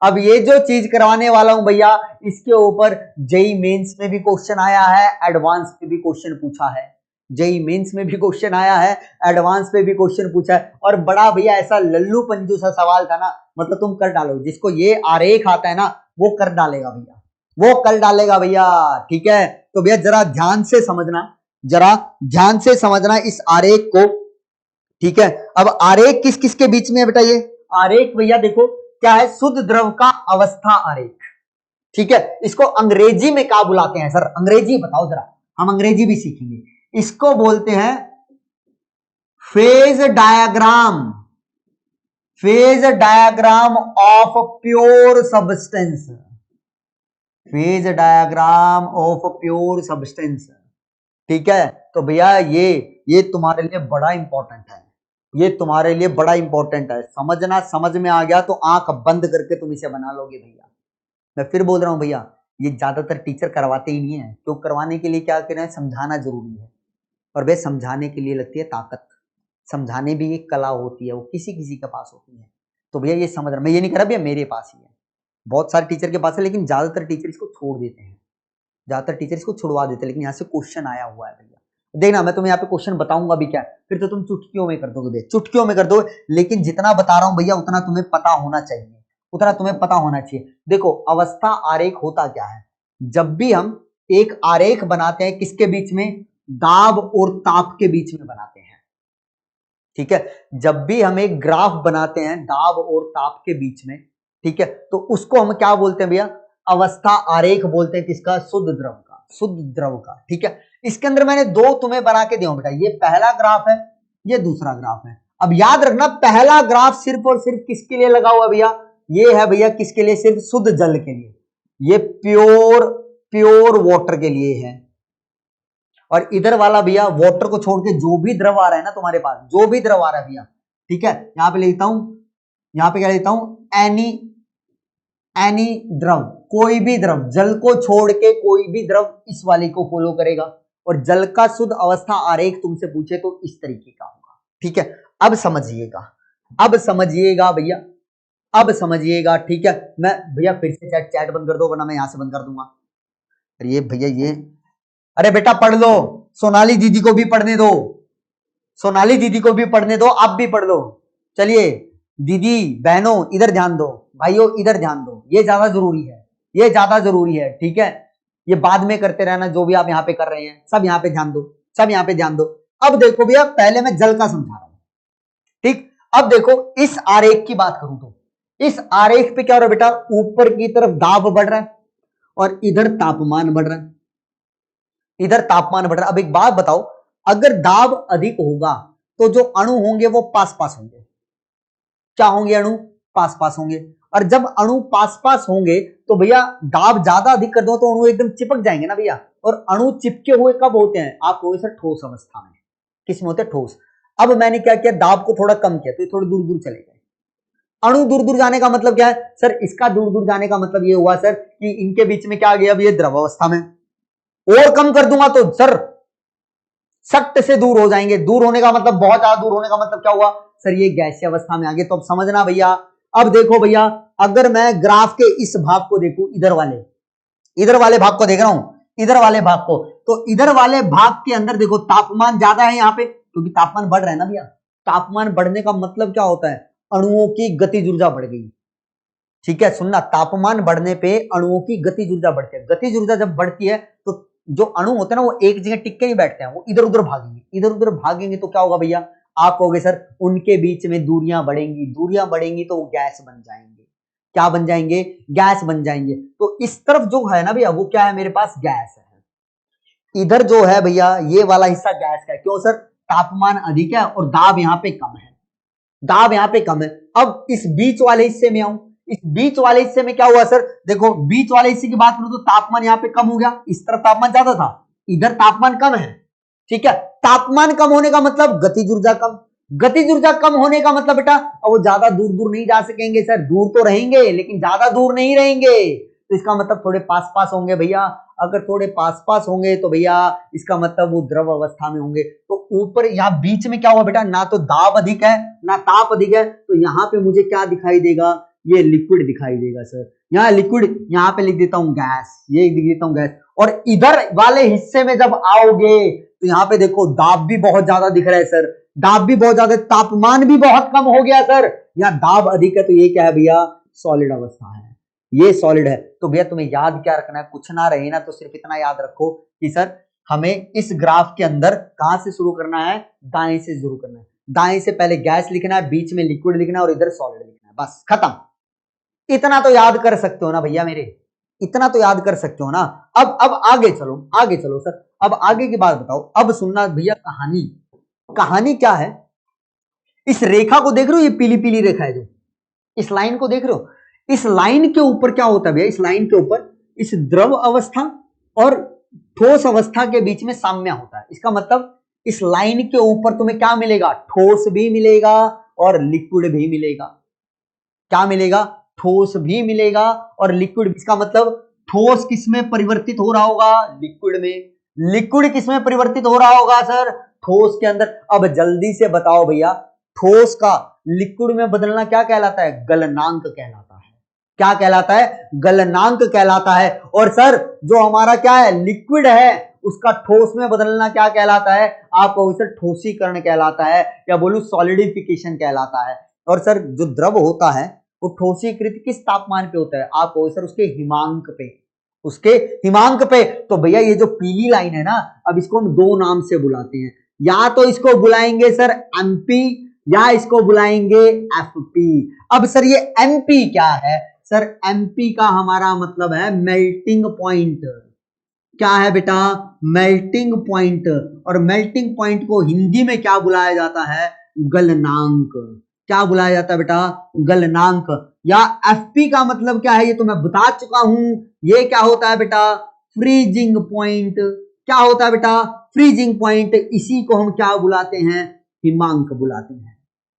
अब ये जो चीज करवाने वाला हूं भैया, इसके ऊपर जेई मेंस में भी क्वेश्चन आया है, एडवांस में भी क्वेश्चन पूछा है। जेई मेंस में भी क्वेश्चन आया है, एडवांस में भी क्वेश्चन पूछा है। और बड़ा भैया ऐसा लल्लू पंजू सा सवाल था ना, मतलब तुम कर डालो, जिसको ये आरेख आता है ना वो कर डालेगा भैया, वो कर डालेगा भैया। ठीक है, तो भैया जरा ध्यान से समझना, जरा ध्यान से समझना इस आरेख को। ठीक है, अब आरेख किस किस के बीच में है बेटा? ये आरेख भैया देखो क्या है? शुद्ध द्रव का अवस्था आरेख। ठीक है, इसको अंग्रेजी में क्या बुलाते हैं सर? अंग्रेजी बताओ जरा, हम अंग्रेजी भी सीखेंगे। इसको बोलते हैं phase diagram, phase diagram of pure substance, phase diagram of pure substance. ठीक है, तो भैया ये तुम्हारे लिए बड़ा इंपॉर्टेंट है, ये तुम्हारे लिए बड़ा इंपॉर्टेंट है। समझना, समझ में आ गया तो आंख बंद करके तुम इसे बना लोगे भैया। मैं फिर बोल रहा हूं भैया, ये ज्यादातर टीचर करवाते ही नहीं है। क्यों? करवाने के लिए क्या करें, समझाना जरूरी है, और वे समझाने के लिए लगती है ताकत। समझाने भी एक कला होती है, वो किसी किसी के पास होती है। तो भैया ये समझ रहा, मैं ये नहीं कह रहा भैया मेरे पास ही है, बहुत सारे टीचर के पास है, लेकिन ज्यादातर टीचर इसको छोड़ देते हैं, ज्यादातर टीचर इसको छुड़वा देते हैं। लेकिन यहाँ से क्वेश्चन आया हुआ है भैया, देखना मैं तुम्हें यहाँ पे क्वेश्चन बताऊंगा भी क्या, फिर तो तुम चुटकियों में कर दोगे भैया, चुटकियों में कर दोगे। लेकिन जितना बता रहा हूं भैया उतना तुम्हें पता होना चाहिए, उतना तुम्हें पता होना चाहिए। देखो अवस्था आरेख होता क्या है, जब भी हम एक आरेख बनाते हैं किसके बीच में, दाब और ताप के बीच में बनाते हैं। ठीक है, जब भी हम एक ग्राफ बनाते हैं दाब और ताप के बीच में, ठीक है, तो उसको हम क्या बोलते हैं भैया, अवस्था आरेख बोलते हैं। किसका? शुद्ध द्रव का, शुद्ध द्रव का। ठीक है, इसके अंदर मैंने दो तुम्हें बना के दिया बेटा, ये पहला ग्राफ है, ये दूसरा ग्राफ है। अब याद रखना पहला ग्राफ सिर्फ और सिर्फ किसके लिए लगा हुआ भैया, ये है भैया किसके लिए, सिर्फ शुद्ध जल के लिए, ये प्योर वाटर के लिए है। और इधर वाला भैया वाटर को छोड़ के जो भी द्रव आ रहा है ना तुम्हारे पास, जो भी द्रव आ रहा है भैया, ठीक है, यहां पे लिखता हूं, यहां पे क्या लिखता हूं, एनी द्रव, कोई भी द्रव, जल को छोड़ के कोई भी द्रव इस वाली को फॉलो करेगा। और जल का शुद्ध अवस्था आरेख तुमसे पूछे तो इस तरीके का होगा। ठीक है, अब समझिएगा, अब समझिएगा भैया, अब समझिएगा। ठीक है, मैं भैया फिर से चैट बंद कर दो वरना मैं यहां से बंद कर दूंगा। अरे ये भैया ये, अरे बेटा पढ़ लो, सोनाली दीदी को भी पढ़ने दो, सोनाली दीदी को भी पढ़ने दो, आप भी पढ़ लो। चलिए दीदी बहनों इधर ध्यान दो, भाइयों इधर ध्यान दो, ये ज्यादा जरूरी है, ये ज्यादा जरूरी है। ठीक है, ये बाद में करते रहना, जो भी आप यहाँ पे कर रहे हैं सब यहाँ पे ध्यान दो, सब यहाँ पे ध्यान दो। अब देखो भैया, पहले मैं जल का समझा रहा हूं, ठीक। अब देखो इस आरेख की बात करूं तो इस आरेख पे क्या हो रहा है बेटा, ऊपर की तरफ दाब बढ़ रहा है और इधर तापमान बढ़ रहा है, इधर तापमान बढ़ रहा है। अब एक बात बताओ, अगर दाब अधिक होगा तो जो अणु होंगे वो पास पास होंगे, क्या होंगे, अणु पास पास होंगे। और जब अणु पास पास होंगे तो भैया दाब ज्यादा अधिक कर दो तो अणु एकदम चिपक जाएंगे ना भैया। और अणु चिपके हुए कब होते हैं, आप होंगे सर ठोस अवस्था में, किस में होते हैं, ठोस। अब मैंने क्या किया, दाब को थोड़ा कम किया तो ये थोड़े दूर दूर चले गए। अणु दूर दूर जाने का मतलब क्या है सर, इसका दूर दूर जाने का मतलब ये हुआ सर कि इनके बीच में क्या आ गया, अब ये द्रव अवस्था में। और कम कर दूंगा तो सर सख्त से दूर हो जाएंगे, दूर होने का मतलब बहुत ज्यादा दूर होने का मतलब क्या हुआ सर, ये गैसीय अवस्था में आ गए। तो अब समझना भैया, अब देखो भैया, अगर मैं ग्राफ के इस भाग को देखूं, इधर वाले भाग को देख रहा हूं, इधर वाले भाग को, तो इधर वाले भाग के अंदर देखो तापमान ज्यादा है यहाँ पे, क्योंकि तापमान बढ़ रहा है ना भैया। तापमान बढ़ने का मतलब क्या होता है, अणुओं की गतिज ऊर्जा बढ़ गई। ठीक है, सुनना, तापमान बढ़ने पे अणुओं की गतिज ऊर्जा बढ़ती है। गतिज ऊर्जा जब बढ़ती है तो जो अणु होते हैं ना वो एक जगह टिक के नहीं बैठते हैं, वो इधर उधर भागेंगे, इधर उधर भागेंगे तो क्या होगा भैया, आप कहोगे सर उनके बीच में दूरियां बढ़ेंगी, दूरियां बढ़ेंगी तो वो गैस बन जाएंगे। क्या बन जाएंगे, गैस बन जाएंगे। तो इस तरफ जो है ना भैया वो क्या है, मेरे पास गैस है। इधर जो है भैया ये वाला हिस्सा गैस का है। क्यों सर, तापमान अधिक है और दाब यहाँ पे कम है, दाब यहाँ पे कम है। अब इस बीच वाले हिस्से में आऊं, इस बीच वाले हिस्से में क्या हुआ सर, देखो बीच वाले हिस्से की बात करूं तो तापमान यहाँ पे कम हो गया, इस तरफ तापमान ज्यादा था, इधर तापमान कम है। ठीक है, तापमान कम होने का मतलब गतिज ऊर्जा कम, गतिज ऊर्जा कम होने का मतलब बेटा अब वो ज्यादा दूर दूर नहीं जा सकेंगे सर, दूर तो रहेंगे लेकिन ज्यादा दूर नहीं रहेंगे। तो इसका मतलब थोड़े पास पास होंगे भैया। अगर थोड़े पास पास होंगे तो भैया इसका मतलब वो द्रव अवस्था में होंगे। तो ऊपर यहाँ बीच में क्या हुआ बेटा, ना तो दाब अधिक है ना ताप अधिक है, तो यहाँ पे मुझे क्या दिखाई देगा, ये लिक्विड दिखाई देगा सर। यहाँ लिक्विड, यहाँ पे लिख देता हूं गैस, ये लिख देता हूं गैस। और इधर वाले हिस्से में जब आओगे तो यहाँ पे देखो दाब भी बहुत ज्यादा दिख रहा है सर, दाब भी बहुत ज्यादा, तापमान भी बहुत कम हो गया सर। यहाँ दाब अधिक है तो ये क्या है भैया, सॉलिड अवस्था है, ये सॉलिड है। तो भैया तुम्हें याद क्या रखना है, कुछ ना रहे ना तो सिर्फ इतना याद रखो कि सर हमें इस ग्राफ के अंदर कहां से शुरू करना है, दाएं से शुरू करना है। दाएं से पहले गैस लिखना है, बीच में लिक्विड लिखना है और इधर सॉलिड लिखना है, बस खत्म। इतना तो याद कर सकते हो ना भैया मेरे, इतना तो याद कर सकते हो ना। अब आगे चलो, आगे चलो सर, अब आगे की बात बताओ। अब सुनना भैया कहानी। कहानी क्या है, इस रेखा को देख रहे हो, ये पीली पीली रेखा है जो, इस लाइन को देख रहे हो, इस लाइन के ऊपर क्या होता है भैया, इस लाइन के ऊपर इस द्रव अवस्था और ठोस अवस्था के बीच में साम्य होता है। इसका मतलब इस लाइन के ऊपर तुम्हें क्या मिलेगा, ठोस भी मिलेगा और लिक्विड भी मिलेगा। क्या मिलेगा, ठोस भी मिलेगा और लिक्विड। इसका मतलब ठोस किसमें परिवर्तित हो रहा होगा, लिक्विड में। लिक्विड किसमें परिवर्तित हो रहा होगा सर, ठोस के अंदर। अब जल्दी से बताओ भैया, ठोस का लिक्विड में बदलना क्या कहलाता है, गलनांक कहलाता है। क्या कहलाता है, गलनांक कहलाता है। और सर जो हमारा क्या है, लिक्विड है, उसका ठोस में बदलना क्या कहलाता है, आपको उसे ठोसीकरण कहलाता है, या बोलूं सॉलिडिफिकेशन कहलाता है। और सर जो द्रव होता है वो ठोसीकृत किस तापमान पे होता है, आपको सर उसके हिमांक पे, उसके हिमांक पे। तो भैया ये जो पीली लाइन है ना, अब इसको हम दो नाम से बुलाते हैं, या तो इसको बुलाएंगे सर एमपी, या इसको बुलाएंगे एफपी। अब सर ये एमपी क्या है, सर एमपी का हमारा मतलब है मेल्टिंग पॉइंट। क्या है बेटा, मेल्टिंग पॉइंट। और मेल्टिंग पॉइंट को हिंदी में क्या बुलाया जाता है, गलनांक। क्या बुलाया जाता है बेटा, गलनांक। या एफपी का मतलब क्या है, ये तो मैं बता चुका हूं, ये क्या होता है बेटा, फ्रीजिंग पॉइंट। क्या होता है बेटा, फ्रीजिंग पॉइंट। इसी को हम क्या बुलाते हैं, हिमांक बुलाते हैं।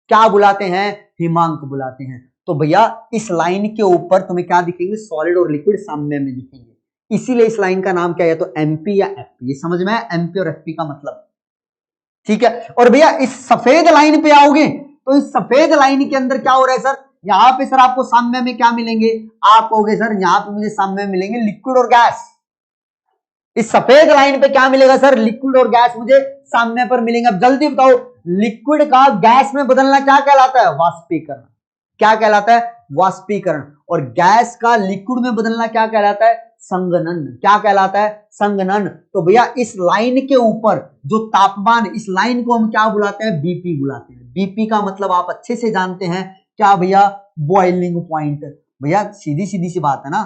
क्या बुलाते हैं, हिमांक बुलाते हैं। तो भैया इस लाइन के ऊपर तुम्हें क्या दिखेंगे, सॉलिड और लिक्विड साम्य में दिखेंगे, इसीलिए इस लाइन का नाम क्या है, तो एमपी या एफपी। ये समझ में है, एमपी और एफपी का मतलब, ठीक है। और भैया इस सफेद लाइन पे आओगे तो इस सफेद लाइन के अंदर क्या हो रहा है सर, यहां पे सर आपको साम्य में क्या मिलेंगे, आप कहोगे सर यहां पे मुझे साम्य में मिलेंगे लिक्विड और गैस। इस सफेद लाइन पे क्या मिलेगा सर, लिक्विड और गैस मुझे साम्य पर मिलेंगे। अब जल्दी बताओ, लिक्विड का गैस में बदलना क्या कहलाता है, वाष्पीकरण। क्या कहलाता है, वाष्पीकरण। और गैस का लिक्विड में बदलना क्या कहलाता है, संघनन। क्या कहलाता है, संघनन। तो भैया इस लाइन के ऊपर जो तापमान, इस लाइन को हम क्या बुलाते हैं, बीपी बुलाते हैं। बीपी का मतलब आप अच्छे से जानते हैं, क्या भैया, बॉइलिंग पॉइंट। भैया सीधी सीधी सी बात है ना,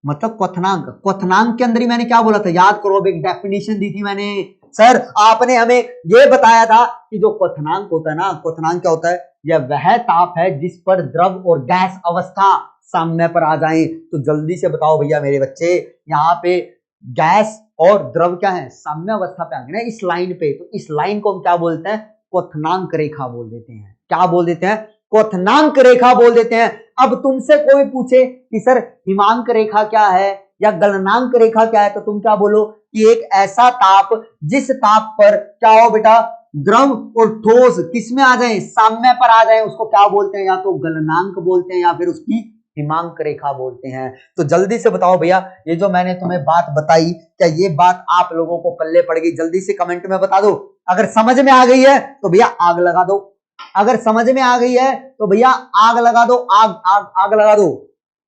मतलब क्वथनांक। क्वथनांक के अंदर ही मैंने क्या बोला था, याद करो, अब एक डेफिनेशन दी थी मैंने। सर आपने हमें यह बताया था कि जो क्वथनांक होता है ना, क्वथनांक क्या होता है, यह वह ताप है जिस पर द्रव और गैस अवस्था साम्य पर आ जाए। तो जल्दी से बताओ भैया मेरे बच्चे, यहाँ पे गैस और द्रव क्या है, साम्य अवस्था पे आ गए ना इस लाइन पे। तो इस लाइन को हम क्या बोलते हैं, क्वथनांक रेखा बोल देते हैं। क्या बोल देते हैं, क्वथनांक रेखा बोल देते हैं। अब तुमसे कोई पूछे कि सर हिमांक रेखा क्या है या गलनांक रेखा क्या है, तो तुम क्या बोलो कि एक ऐसा ताप जिस ताप पर क्या हो बेटा, द्रव और ठोस किसमें आ जाए, साम्य पर आ जाए, उसको क्या बोलते हैं, या तो गलनांक बोलते हैं या फिर उसकी हिमांक रेखा बोलते हैं। तो जल्दी से बताओ भैया, ये जो मैंने तुम्हें बात बताई, क्या ये बात आप लोगों को पल्ले पड़ गई, जल्दी से कमेंट में बता दो। अगर समझ में आ गई है तो भैया आग लगा दो, अगर समझ में आ गई है तो भैया आग लगा दो, आग आग आग लगा दो।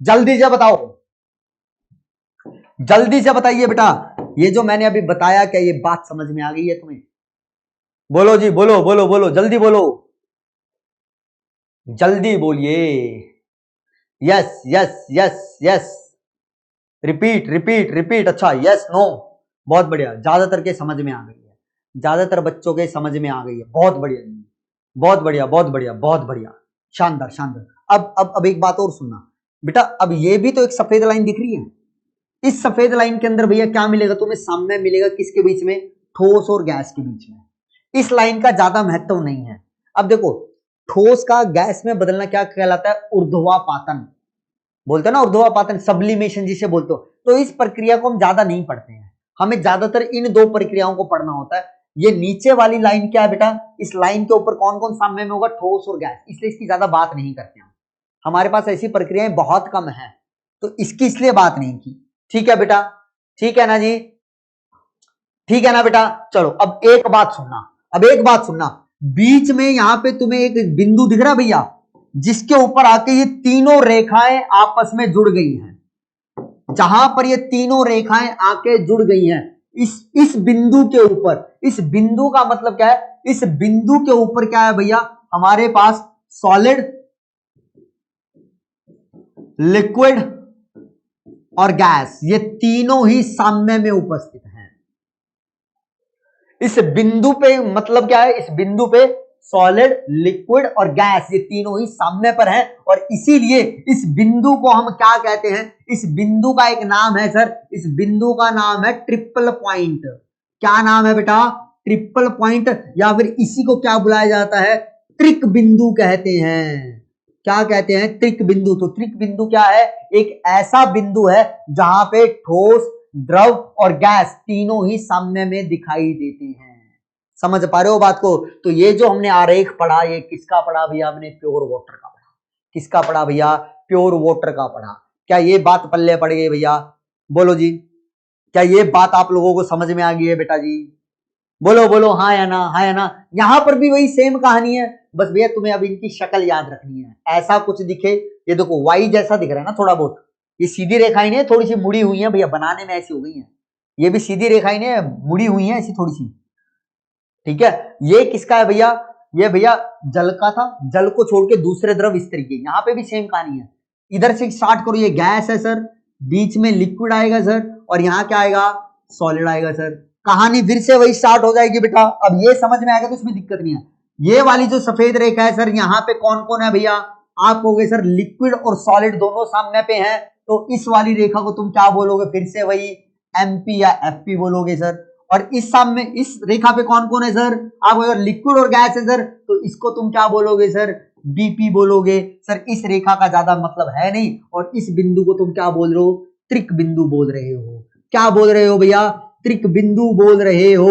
जल्दी से बताओ, जल्दी से बताइए बेटा, ये जो मैंने अभी बताया क्या ये बात समझ में आ गई है तुम्हें, बोलो जी, बोलो बोलो बोलो, जल्दी बोलो, जल्दी बोलिए। Yes yes yes yes, repeat repeat repeat. अच्छा यस नो, बहुत बढ़िया, ज्यादातर के समझ में आ गई है, ज्यादातर बच्चों के समझ में आ गई है, बहुत बढ़िया बहुत बढ़िया बहुत बढ़िया बहुत बढ़िया, शानदार शानदार। अब एक बात और सुनना बेटा, अब ये भी तो एक सफेद लाइन दिख रही है, इस सफेद लाइन के अंदर भैया क्या मिलेगा तुम्हें, साम्य मिलेगा किसके बीच में, ठोस और गैस के बीच में। इस लाइन का ज्यादा महत्व नहीं है। अब देखो, ठोस का गैस में बदलना क्या कहलाता है, ऊर्ध्वापातन बोलते हैं ना, ऊर्ध्वापातन, सब्लिमेशन जिसे बोलते हो। तो इस प्रक्रिया को हम ज्यादा नहीं पढ़ते हैं, हमें ज्यादातर इन दो प्रक्रियाओं को पढ़ना होता है। ये नीचे वाली लाइन क्या है बेटा, इस लाइन के ऊपर कौन कौन साम्य में होगा, ठोस और गैस, इसलिए इसकी ज्यादा बात नहीं करते हैं, हमारे पास ऐसी प्रक्रियाएं बहुत कम है, तो इसकी इसलिए बात नहीं की। ठीक है बेटा, ठीक है ना जी, ठीक है ना बेटा। चलो अब एक बात सुनना, अब एक बात सुनना, बीच में यहां पे तुम्हें एक बिंदु दिख रहा भैया, जिसके ऊपर आके ये तीनों रेखाएं आपस में जुड़ गई हैं। जहां पर ये तीनों रेखाएं आके जुड़ गई हैं, इस बिंदु के ऊपर, इस बिंदु का मतलब क्या है, इस बिंदु के ऊपर क्या है भैया, हमारे पास सॉलिड, लिक्विड और गैस, ये तीनों ही साम्य में उपस्थित हैं। इस बिंदु पे मतलब क्या है, इस बिंदु पे सॉलिड, लिक्विड और गैस ये तीनों ही साम्य पर हैं, और इसीलिए इस बिंदु को हम क्या कहते हैं, इस बिंदु का एक नाम है सर, इस बिंदु का नाम है ट्रिपल पॉइंट। क्या नाम है बेटा, ट्रिपल पॉइंट, या फिर इसी को क्या बुलाया जाता है, त्रिक बिंदु कहते हैं। क्या कहते हैं, त्रिक बिंदु। तो त्रिक बिंदु क्या है, एक ऐसा बिंदु है जहां पे ठोस, द्रव और गैस तीनों ही साम्य में दिखाई देते हैं। समझ पा रहे हो बात को। तो ये जो हमने आरेख पढ़ा, ये किसका पढ़ा भैया, हमने प्योर वाटर का पढ़ा। किसका पढ़ा भैया, प्योर वाटर का पढ़ा। क्या ये बात पल्ले पड़ गई भैया, बोलो जी, क्या ये बात आप लोगों को समझ में आ गई है बेटा जी, बोलो बोलो हाँ या ना, हाँ या ना। यहां पर भी वही सेम कहानी है, बस भैया तुम्हें अब इनकी शक्ल याद रखनी है। ऐसा कुछ दिखे, ये देखो वाई जैसा दिख रहा है ना थोड़ा बहुत, ये सीधी रेखाएं नहीं, थोड़ी सी मुड़ी हुई है भैया, बनाने में ऐसी हो गई है। ये भी सीधी रेखाएं नहीं, मुड़ी हुई है ऐसी थोड़ी सी, ठीक है। ये किसका है भैया, ये भैया जल का था, जल को छोड़ के दूसरे द्रव इस तरीके, यहां पे भी सेम कहानी है। इधर से स्टार्ट करो, ये गैस है सर, बीच में लिक्विड आएगा सर, और यहाँ क्या आएगा, सॉलिड आएगा सर। कहानी फिर से वही स्टार्ट हो जाएगी बेटा। अब ये समझ में आएगा तो इसमें दिक्कत नहीं है। ये वाली जो सफेद रेखा है सर, यहाँ पे कौन कौन है भैया, आप कहोगे सर लिक्विड और सॉलिड दोनों सामने पे हैं, तो इस वाली रेखा को तुम क्या बोलोगे, फिर से वही एमपी या एफपी बोलोगे सर। और इस सामने इस रेखा पे कौन कौन है सर, आप अगर लिक्विड और गैस है सर, तो इसको तुम क्या बोलोगे सर, बीपी बोलोगे सर। इस रेखा का ज्यादा मतलब है नहीं, और इस बिंदु को तुम क्या बोल रहे हो, त्रिक बिंदु बोल रहे हो। क्या बोल रहे हो भैया, त्रिक बिंदु बोल रहे हो।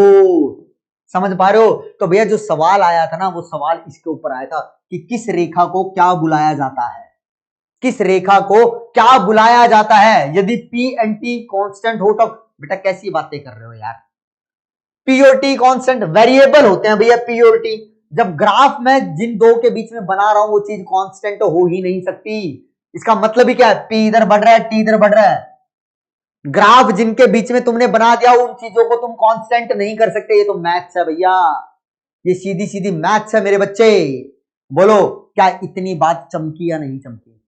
समझ पा रहे हो। तो भैया जो सवाल आया था ना, वो सवाल इसके ऊपर आया था कि किस रेखा को क्या बुलाया जाता है, किस रेखा को क्या बुलाया जाता है। यदि पी एंड टी कांस्टेंट हो तब, बेटा कैसी बातें कर रहे हो यार, पी और टी कांस्टेंट वेरिएबल होते हैं भैया, पी और टी। जब ग्राफ में जिन दो के बीच में बना रहा हूं वो चीज कांस्टेंट तो हो ही नहीं सकती। इसका मतलब ही क्या है, पी इधर बढ़ रहा है, टी इधर बढ़ रहा है। ग्राफ जिनके बीच में तुमने बना दिया, उन चीजों को तुम कांस्टेंट नहीं कर सकते। ये तो मैथ्स है भैया, ये सीधी सीधी मैथ्स है मेरे बच्चे। बोलो क्या इतनी बात चमकी या नहीं चमकी,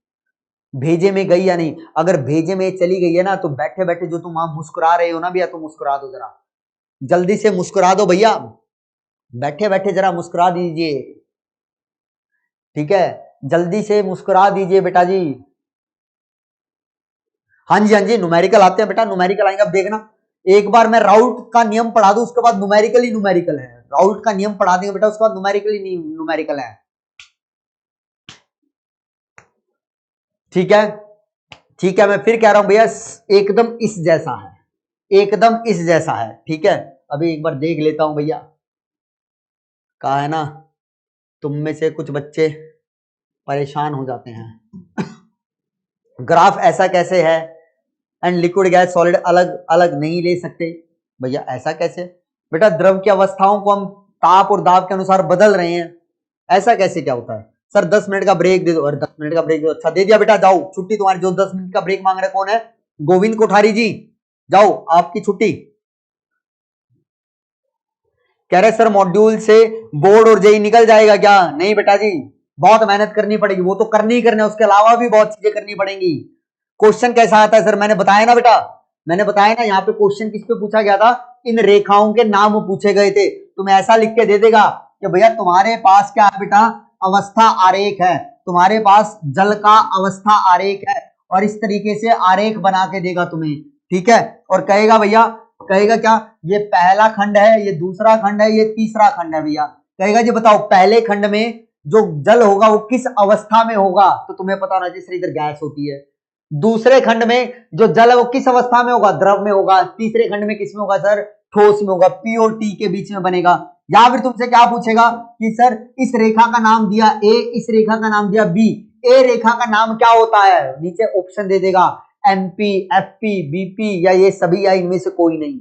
भेजे में गई या नहीं। अगर भेजे में चली गई है ना, तो बैठे बैठे जो तुम वहां मुस्कुरा रहे हो ना भैया, तो मुस्कुरा दो जरा, जल्दी से मुस्कुरा दो भैया, बैठे बैठे जरा मुस्कुरा दीजिए, ठीक है, जल्दी से मुस्कुरा दीजिए बेटा जी। हाँ जी हाँ जी, न्यूमेरिकल आते हैं बेटा, न्यूमेरिकल आएंगे। अब देखना, एक बार मैं राउट का नियम पढ़ा दूं, उसके बाद न्यूमेरिकल ही न्यूमेरिकल है। राउट का नियम पढ़ा देंगे बेटा, उसके बाद न्यूमेरिकल ही न्यूमेरिकल है, ठीक है। ठीक है, मैं फिर कह रहा हूं भैया, एकदम इस जैसा है, एकदम इस जैसा है, ठीक है। अभी एक बार देख लेता हूं भैया, कहा है ना तुम में से कुछ बच्चे परेशान हो जाते हैं। ग्राफ ऐसा कैसे है, एंड लिक्विड गैस सॉलिड अलग अलग नहीं ले सकते। भैया ऐसा कैसे, बेटा द्रव की अवस्थाओं को हम ताप और दाब के अनुसार बदल रहे हैं, ऐसा कैसे क्या होता है सर। 10 मिनट का ब्रेक दे दो, और 10 मिनट का ब्रेक दो, अच्छा दे दिया बेटा, जाओ छुट्टी तुम्हारी। जो 10 मिनट का ब्रेक मांग रहे कौन है, गोविंद कोठारी जी, जाओ आपकी छुट्टी। कह रहे सर मॉड्यूल से बोर्ड और जेई निकल जाएगा क्या, नहीं बेटा जी, बहुत मेहनत करनी पड़ेगी, वो तो करनी ही करना है, उसके अलावा भी बहुत चीजें करनी पड़ेंगी। क्वेश्चन कैसा आता है सर, मैंने बताया ना बेटा, मैंने बताया ना, यहाँ पे क्वेश्चन किस पे पूछा गया था, इन रेखाओं के नाम पूछे गए थे। तुम्हें ऐसा लिख के दे देगा कि भैया तुम्हारे पास क्या है बेटा, अवस्था आरेख है, तुम्हारे पास जल का अवस्था आरेख है, और इस तरीके से आरेख बना के देगा तुम्हें, ठीक है। और कहेगा भैया, कहेगा क्या, ये पहला खंड है, ये दूसरा खंड है, ये तीसरा खंड है भैया। कहेगा जी बताओ पहले खंड में जो जल होगा वो किस अवस्था में होगा, तो तुम्हें पता होना चाहिए सर इधर गैस होती है। दूसरे खंड में जो जल है वो किस अवस्था में होगा, द्रव में होगा। तीसरे खंड में किस में होगा सर, ठोस में होगा, पी और टी के बीच में बनेगा। या फिर तुमसे क्या पूछेगा कि सर इस रेखा का नाम दिया ए, इस रेखा का नाम दिया बी, ए रेखा का नाम क्या होता है, नीचे ऑप्शन दे देगा, एमपी, एफपी, बीपी, या ये सभी, या इनमें से कोई नहीं,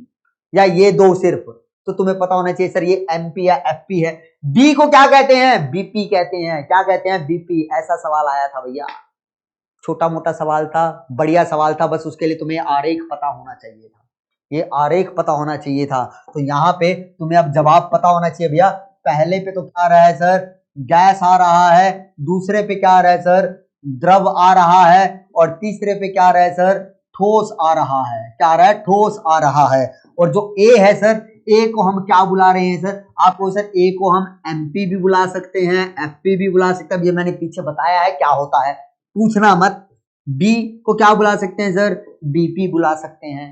या ये दो सिर्फ। तो तुम्हें पता होना चाहिए सर ये एमपी या एफपी है। बी को क्या कहते हैं, बीपी कहते हैं। क्या कहते हैं, बीपी। ऐसा सवाल आया था भैया, छोटा मोटा सवाल था, बढ़िया सवाल था, बस उसके लिए तुम्हें आरेख पता होना चाहिए था, ये आरेख पता होना चाहिए था। तो यहाँ पे तुम्हें अब जवाब पता होना चाहिए भैया। पहले पे तो क्या आ रहा है सर, गैस आ रहा है, दूसरे पे क्या आ रहा है सर, द्रव आ रहा है, और तीसरे पे क्या आ रहा है सर, ठोस आ रहा है। क्या आ रहा है? ठोस आ रहा है। और जो ए है सर, ए को हम क्या बुला रहे हैं सर? आपको सर ए को हम एमपी भी बुला सकते हैं, एफपी भी बुला सकते हैं। ये मैंने पीछे बताया है क्या होता है, पूछना मत। बी को क्या बुला सकते हैं सर? बीपी बुला सकते हैं,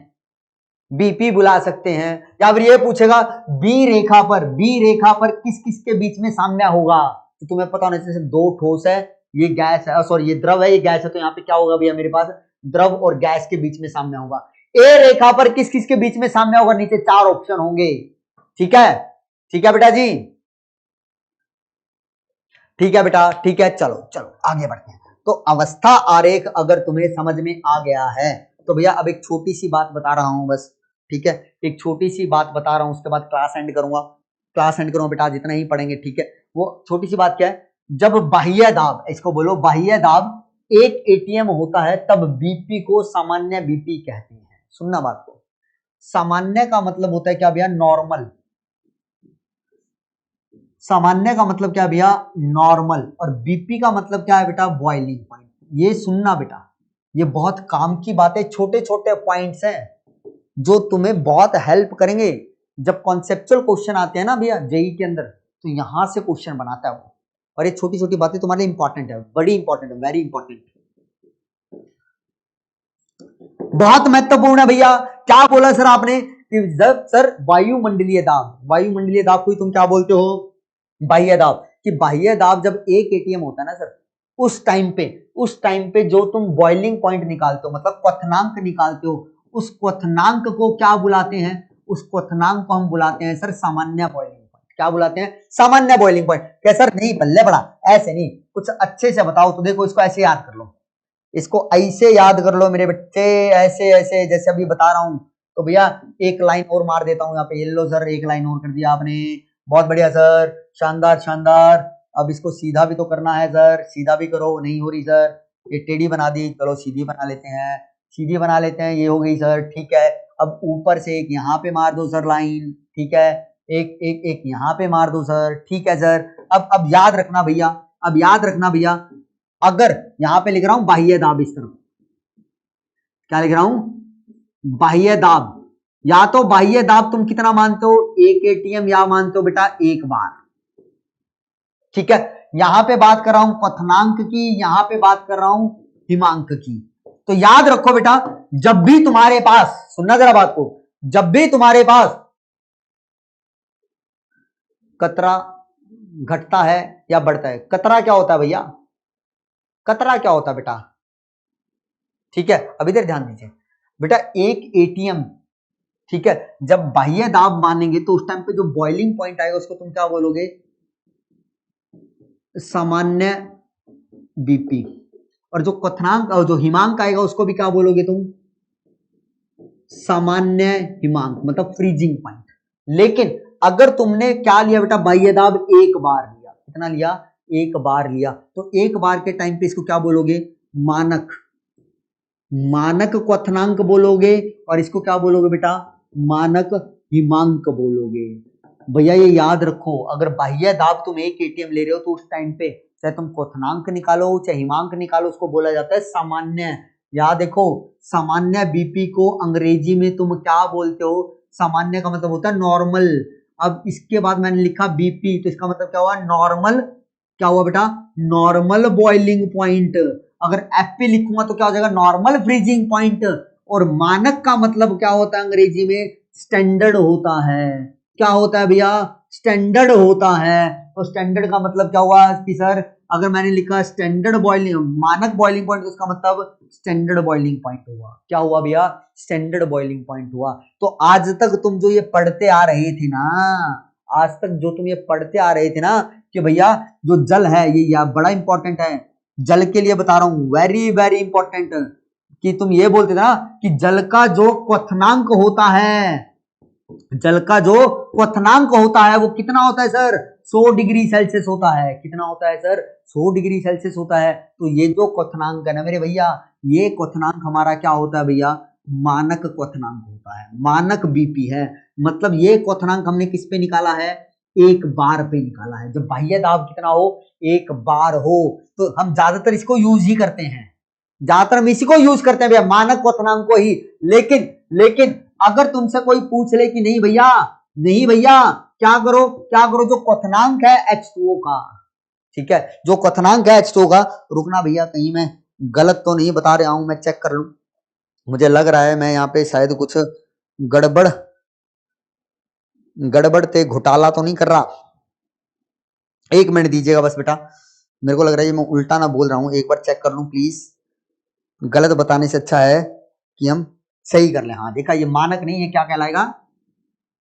बीपी बुला सकते हैं। या फिर ये पूछेगा बी रेखा पर किस किस के बीच में साम्य होगा, तो तुम्हें पता होना चाहिए दो ठोस है, ये गैस है, सॉरी ये द्रव है, ये गैस है, तो यहाँ पे क्या होगा भैया मेरे पास? द्रव और गैस के बीच में साम्य होगा। ए रेखा पर किस किस के बीच में साम्य होगा? नीचे 4 ऑप्शन होंगे। ठीक है, ठीक है बेटा जी, ठीक है बेटा, ठीक है। चलो चलो आगे बढ़ते हैं। तो अवस्था आरेख अगर तुम्हें समझ में आ गया है तो भैया अब एक छोटी सी बात बता रहा हूं बस, ठीक है, एक छोटी सी बात बता रहा हूं, उसके बाद क्लास एंड करूंगा, क्लास एंड करूंगा बेटा, जितना ही पढ़ेंगे, ठीक है। वो छोटी सी बात क्या है, जब बाह्य दाब, इसको बोलो बाह्य दाब, एक एटीएम होता है तब बीपी को सामान्य बीपी कहते हैं। सुनना बात को, सामान्य का मतलब होता है क्या भैया? नॉर्मल। सामान्य का मतलब क्या भैया? नॉर्मल। और बीपी का मतलब क्या है बेटा? Boiling point. ये सुनना बेटा, ये बहुत काम की बात है, छोटे छोटे पॉइंट्स हैं जो तुम्हें बहुत हेल्प करेंगे जब कॉन्सेप्चुअल क्वेश्चन आते हैं ना भैया जेई के अंदर, तो यहां से क्वेश्चन बनाता है वो। और ये छोटी छोटी बातें तुम्हारे लिए इंपॉर्टेंट है, बड़ी इंपॉर्टेंट है, वेरी इंपॉर्टेंट, बहुत महत्वपूर्ण है भैया। क्या बोला सर आपने कि जब सर वायुमंडलीय दाब, वायुमंडलीय दाब को तुम क्या बोलते हो? बाह्य दाब। कि बाह्य दाब जब एक एटीएम होता है ना सर, उस टाइम पे जो तुम बॉइलिंग पॉइंट निकालते हो, मतलब क्वथनांक निकालते हो, उस क्वथनांक को क्या बुलाते हैं? उस क्वथनांक को हम बुलाते हैं सर सामान्य बॉइलिंग पॉइंट। क्या बुलाते हैं? सामान्य बॉइलिंग पॉइंट। क्या सर? नहीं बल्ले बड़ा, ऐसे नहीं, कुछ अच्छे से बताओ। तो देखो इसको ऐसे याद कर लो, इसको ऐसे याद कर लो मेरे बच्चे, ऐसे ऐसे जैसे अभी बता रहा हूं। तो भैया एक लाइन और मार देता हूं यहाँ पे, येलो सर एक लाइन और कर दिया आपने, बहुत बढ़िया सर, शानदार शानदार। अब इसको सीधा भी तो करना है सर, सीधा भी करो, नहीं हो रही सर, ये टेढ़ी बना दी, चलो सीधी बना लेते हैं, सीधी बना लेते हैं, ये हो गई सर, ठीक है। अब ऊपर से एक यहाँ पे मार दो सर लाइन, ठीक है, एक एक एक यहाँ पे मार दो सर, ठीक है सर। अब याद रखना भैया, अब याद रखना भैया, अगर यहां पे लिख रहा हूं बाह्य दाब, इस तरफ क्या लिख रहा हूं? बाह्य दाब। या तो बाह्य दाब तुम कितना मानते हो? 1 एटीएम, या मानते हो बेटा 1 बार, ठीक है। यहां पे बात कर रहा हूं क्वथनांक की, यहां पे बात कर रहा हूं हिमांक की। तो याद रखो बेटा, जब भी तुम्हारे पास, सुनना जरा बात को, जब भी तुम्हारे पास कतरा घटता है या बढ़ता है, कतरा क्या होता है भैया? कतरा क्या होता है बेटा? ठीक है, अब इधर ध्यान दीजिए बेटा, एक एटीएम, ठीक है, जब बाह्य दाब मानेंगे तो उस टाइम पे जो बॉइलिंग पॉइंट आएगा उसको तुम क्या बोलोगे? सामान्य बीपी। और जो क्वथनांक और जो हिमांक आएगा उसको भी क्या बोलोगे तुम? सामान्य हिमांक, मतलब फ्रीजिंग पॉइंट। लेकिन अगर तुमने क्या लिया बेटा? बाह्य दाब 1 बार लिया, कितना लिया? 1 बार लिया, तो 1 बार के टाइम पे इसको क्या बोलोगे? मानक, मानक क्वथनांक बोलोगे। और इसको क्या बोलोगे बेटा? मानक हिमांक बोलोगे। भैया ये याद रखो, अगर बाह्य दाब तुम 1 एटीएम ले रहे हो तो उस टाइम पे चाहे तुम क्वथनांक निकालो चाहे हिमांक निकालो, उसको बोला जाता है सामान्य। याद देखो, सामान्य बीपी को अंग्रेजी में तुम क्या बोलते हो? सामान्य का मतलब होता है नॉर्मल। अब इसके बाद मैंने लिखा बीपी, तो इसका मतलब क्या हुआ? नॉर्मल। क्या हुआ बेटा? Normal boiling point. अगर एफपी लिखूंगा तो क्या हो जाएगा? Normal freezing point. और मानक का मतलब क्या होता है अंग्रेजी में? स्टैंडर्ड होता है। क्या होता है भैया? स्टैंडर्ड होता है। तो स्टैंडर्ड का मतलब क्या हुआ कि सर अगर मैंने लिखा स्टैंडर्ड बॉइलिंग, मानक बॉइलिंग पॉइंट, तो उसका मतलब स्टैंडर्ड बॉइलिंग पॉइंट हुआ। क्या हुआ भैया? स्टैंडर्ड बॉइलिंग पॉइंट हुआ। तो आज तक तुम जो ये पढ़ते आ रहे थे ना, आज तक जो तुम ये पढ़ते आ रहे थे ना कि भैया जो जल है ये बड़ा इंपॉर्टेंट है, जल के लिए बता रहा हूं, वेरी वेरी इंपॉर्टेंट। कि तुम ये बोलते थे ना कि जल का जो क्वथनांक होता है, जल का जो क्वथनांक होता है वो कितना होता है सर? 100 डिग्री सेल्सियस होता है। कितना होता है सर? 100 डिग्री सेल्सियस होता है। तो ये जो क्वथनांक है ना मेरे भैया, ये क्वथनांक हमारा क्या होता है भैया? मानक क्वथनांक होता है, मानक बीपी है। मतलब ये क्वथनांक हमने किस पे निकाला है? 1 बार पे निकाला है। जब बाह्य दाब कितना हो? 1 बार हो, तो हम ज्यादातर इसको यूज ही करते हैं। ज्यादातर हम इसी को यूज करते हैं भैया, मानक क्वथनांक को ही। लेकिन लेकिन अगर तुमसे कोई पूछ ले कि नहीं भैया, नहीं भैया, क्या करो क्या करो, जो क्वथनांक है H2O का, ठीक है, जो क्वथनांक है H2O का, रुकना भैया कहीं मैं गलत तो नहीं बता रहा हूं, मैं चेक कर लूं, मुझे लग रहा है मैं यहाँ पे शायद कुछ गड़बड़ गड़बड़ ते घोटाला तो नहीं कर रहा। एक मिनट दीजिएगा बस बेटा, मेरे को लग रहा है ये मैं उल्टा ना बोल रहा हूं, एक बार चेक कर लूं प्लीज। गलत बताने से अच्छा है कि हम सही कर लें। हाँ देखा, ये मानक नहीं, ये क्या कहलाएगा,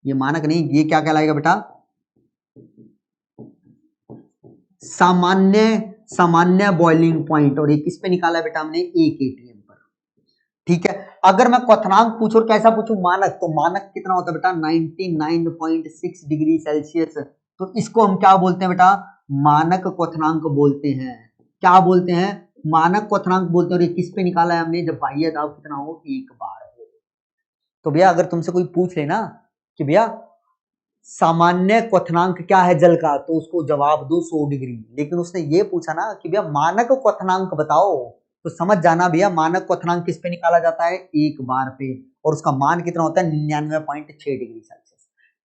ये मानक नहीं, ये क्या कहलाएगा बेटा, सामान्य सामान्य बॉइलिंग पॉइंट। और ये किस पे निकाला है बेटा हमने, 1 atm पर। ठीक है, अगर मैं क्वथनांक पूछूं और कैसा पूछूं, मानक, तो मानक कितना होता है बेटा 99.6 डिग्री सेल्सियस। तो इसको हम क्या बोलते हैं बेटा, मानक क्वथनांक बोलते हैं। क्या बोलते हैं, मानक क्वथनांक बोलते हैं। और ये किस पे निकाला है हमने, जब बाह्य दाब कितना हो, 1 बार हो। तो भैया अगर तुमसे कोई पूछ लेना कि भैया सामान्य क्वथनांक क्या है जल का, तो उसको जवाब दो 100 डिग्री। लेकिन उसने ये पूछा ना कि भैया मानक क्वथनांक बताओ, तो समझ जाना भैया मानक क्वथनांक किस पे निकाला जाता है, 1 बार पे। और उसका मान कितना होता है, 99.6 डिग्री सेल्सियस।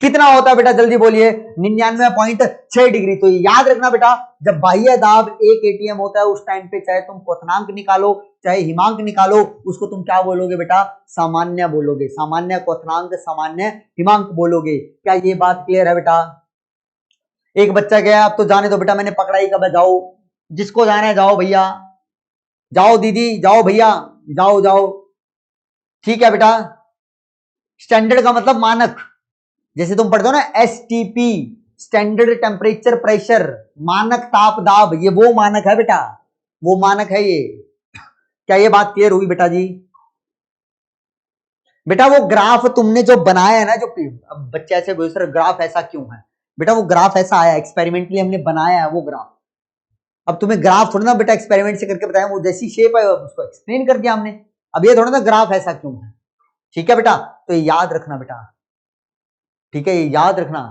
कितना होता है बेटा जल्दी बोलिए, 99.6 डिग्री। तो याद रखना बेटा, जब बाह्य दाब 1 atm होता है, उस टाइम पे चाहे तुम क्वथनांक निकालो चाहे हिमांक निकालो, उसको तुम क्या बोलोगे बेटा, सामान्य बोलोगे, सामान्य क्वथनांक, सामान्य हिमांक बोलोगे। क्या ये बात क्लियर है बेटा? एक बच्चा गया, अब तो जाने दो बेटा, मैंने पकड़ाई कब है, जाओ जिसको जाना है जाओ भैया, जाओ दीदी, जाओ भैया, जाओ जाओ। ठीक है बेटा, स्टैंडर्ड का मतलब मानक, जैसे तुम पढ़ते हो ना STP, स्टैंडर्ड टेम्परेचर प्रेशर, मानक ताप दाब, ये वो मानक है बेटा, वो मानक है ये। क्या ये बात क्लियर हुई बेटा जी? बेटा वो ग्राफ तुमने जो बनाया है ना, जो अब बच्चे ऐसे बोल सर ग्राफ ऐसा क्यों है, बेटा वो ग्राफ ऐसा आया, एक्सपेरिमेंटली हमने बनाया है वो ग्राफ। अब तुम्हें ग्राफ थोड़ा ना बेटा एक्सपेरिमेंट से करके बताया, वो जैसी शेप है उसको एक्सप्लेन कर दिया हमने। अब ये थोड़ा ना ग्राफ ऐसा क्यों है, ठीक है बेटा, तो ये याद रखना बेटा, ठीक है, ये याद रखना,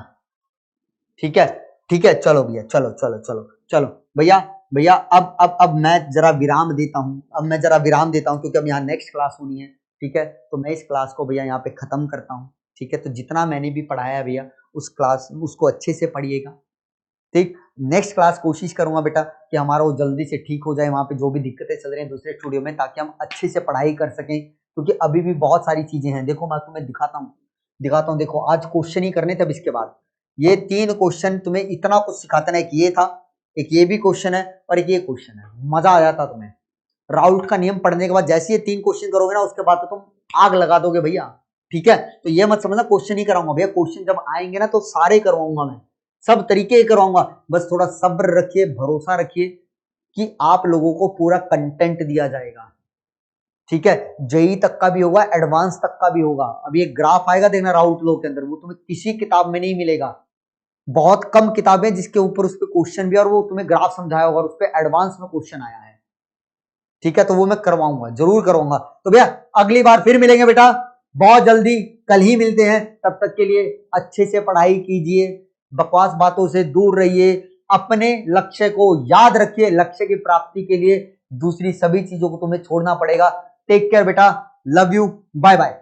ठीक है, ठीक है। चलो भैया, चलो चलो चलो चलो भैया, भैया अब मैं जरा विराम देता हूं, अब मैं जरा विराम देता हूं, क्योंकि अब यहाँ नेक्स्ट क्लास होनी है। ठीक है, तो मैं इस क्लास को भैया यहाँ पे खत्म करता हूँ। ठीक है, तो जितना मैंने भी पढ़ाया है भैया, उस क्लास उसको अच्छे से पढ़िएगा। ठीक, नेक्स्ट क्लास कोशिश करूंगा बेटा कि हमारा वो जल्दी से ठीक हो जाए, वहां पे जो भी दिक्कतें चल रही हैं दूसरे स्टूडियो में, ताकि हम अच्छे से पढ़ाई कर सकें, क्योंकि अभी भी बहुत सारी चीजें हैं। देखो मैं तुम्हें दिखाता हूँ, देखो आज क्वेश्चन ही करने थे। अब इसके बाद ये 3 क्वेश्चन तुम्हें इतना कुछ सिखाते ना, एक ये था, एक ये भी क्वेश्चन है, और एक ये क्वेश्चन है, मजा आ जाता तुम्हें। राउल्ट का नियम पढ़ने के बाद जैसे ये 3 क्वेश्चन करोगे ना, उसके बाद तो तुम आग लगा दोगे भैया। ठीक है, तो ये मत समझना क्वेश्चन ही कराऊंगा भैया, क्वेश्चन जब आएंगे ना तो सारे करवाऊंगा मैं, सब तरीके करवाऊंगा। बस थोड़ा सब्र रखिए, भरोसा रखिए कि आप लोगों को पूरा कंटेंट दिया जाएगा। ठीक है, जेई तक का भी होगा, एडवांस तक का भी होगा। अब ये ग्राफ आएगा देखना राउट लॉ के अंदर, वो तुम्हें किसी किताब में नहीं मिलेगा। बहुत कम किताबें जिसके ऊपर उस पे क्वेश्चन भी और वो तुम्हें ग्राफ समझाया होगा और उस पे एडवांस में क्वेश्चन आया है। ठीक है, तो वो मैं करवाऊंगा, जरूर करवाऊंगा। तो भैया अगली बार फिर मिलेंगे बेटा, बहुत जल्दी, कल ही मिलते हैं। तब तक के लिए अच्छे से पढ़ाई कीजिए, बकवास बातों से दूर रहिए, अपने लक्ष्य को याद रखिए। लक्ष्य की प्राप्ति के लिए दूसरी सभी चीजों को तुम्हें छोड़ना पड़ेगा। टेक केयर बेटा, लव यू, बाय बाय।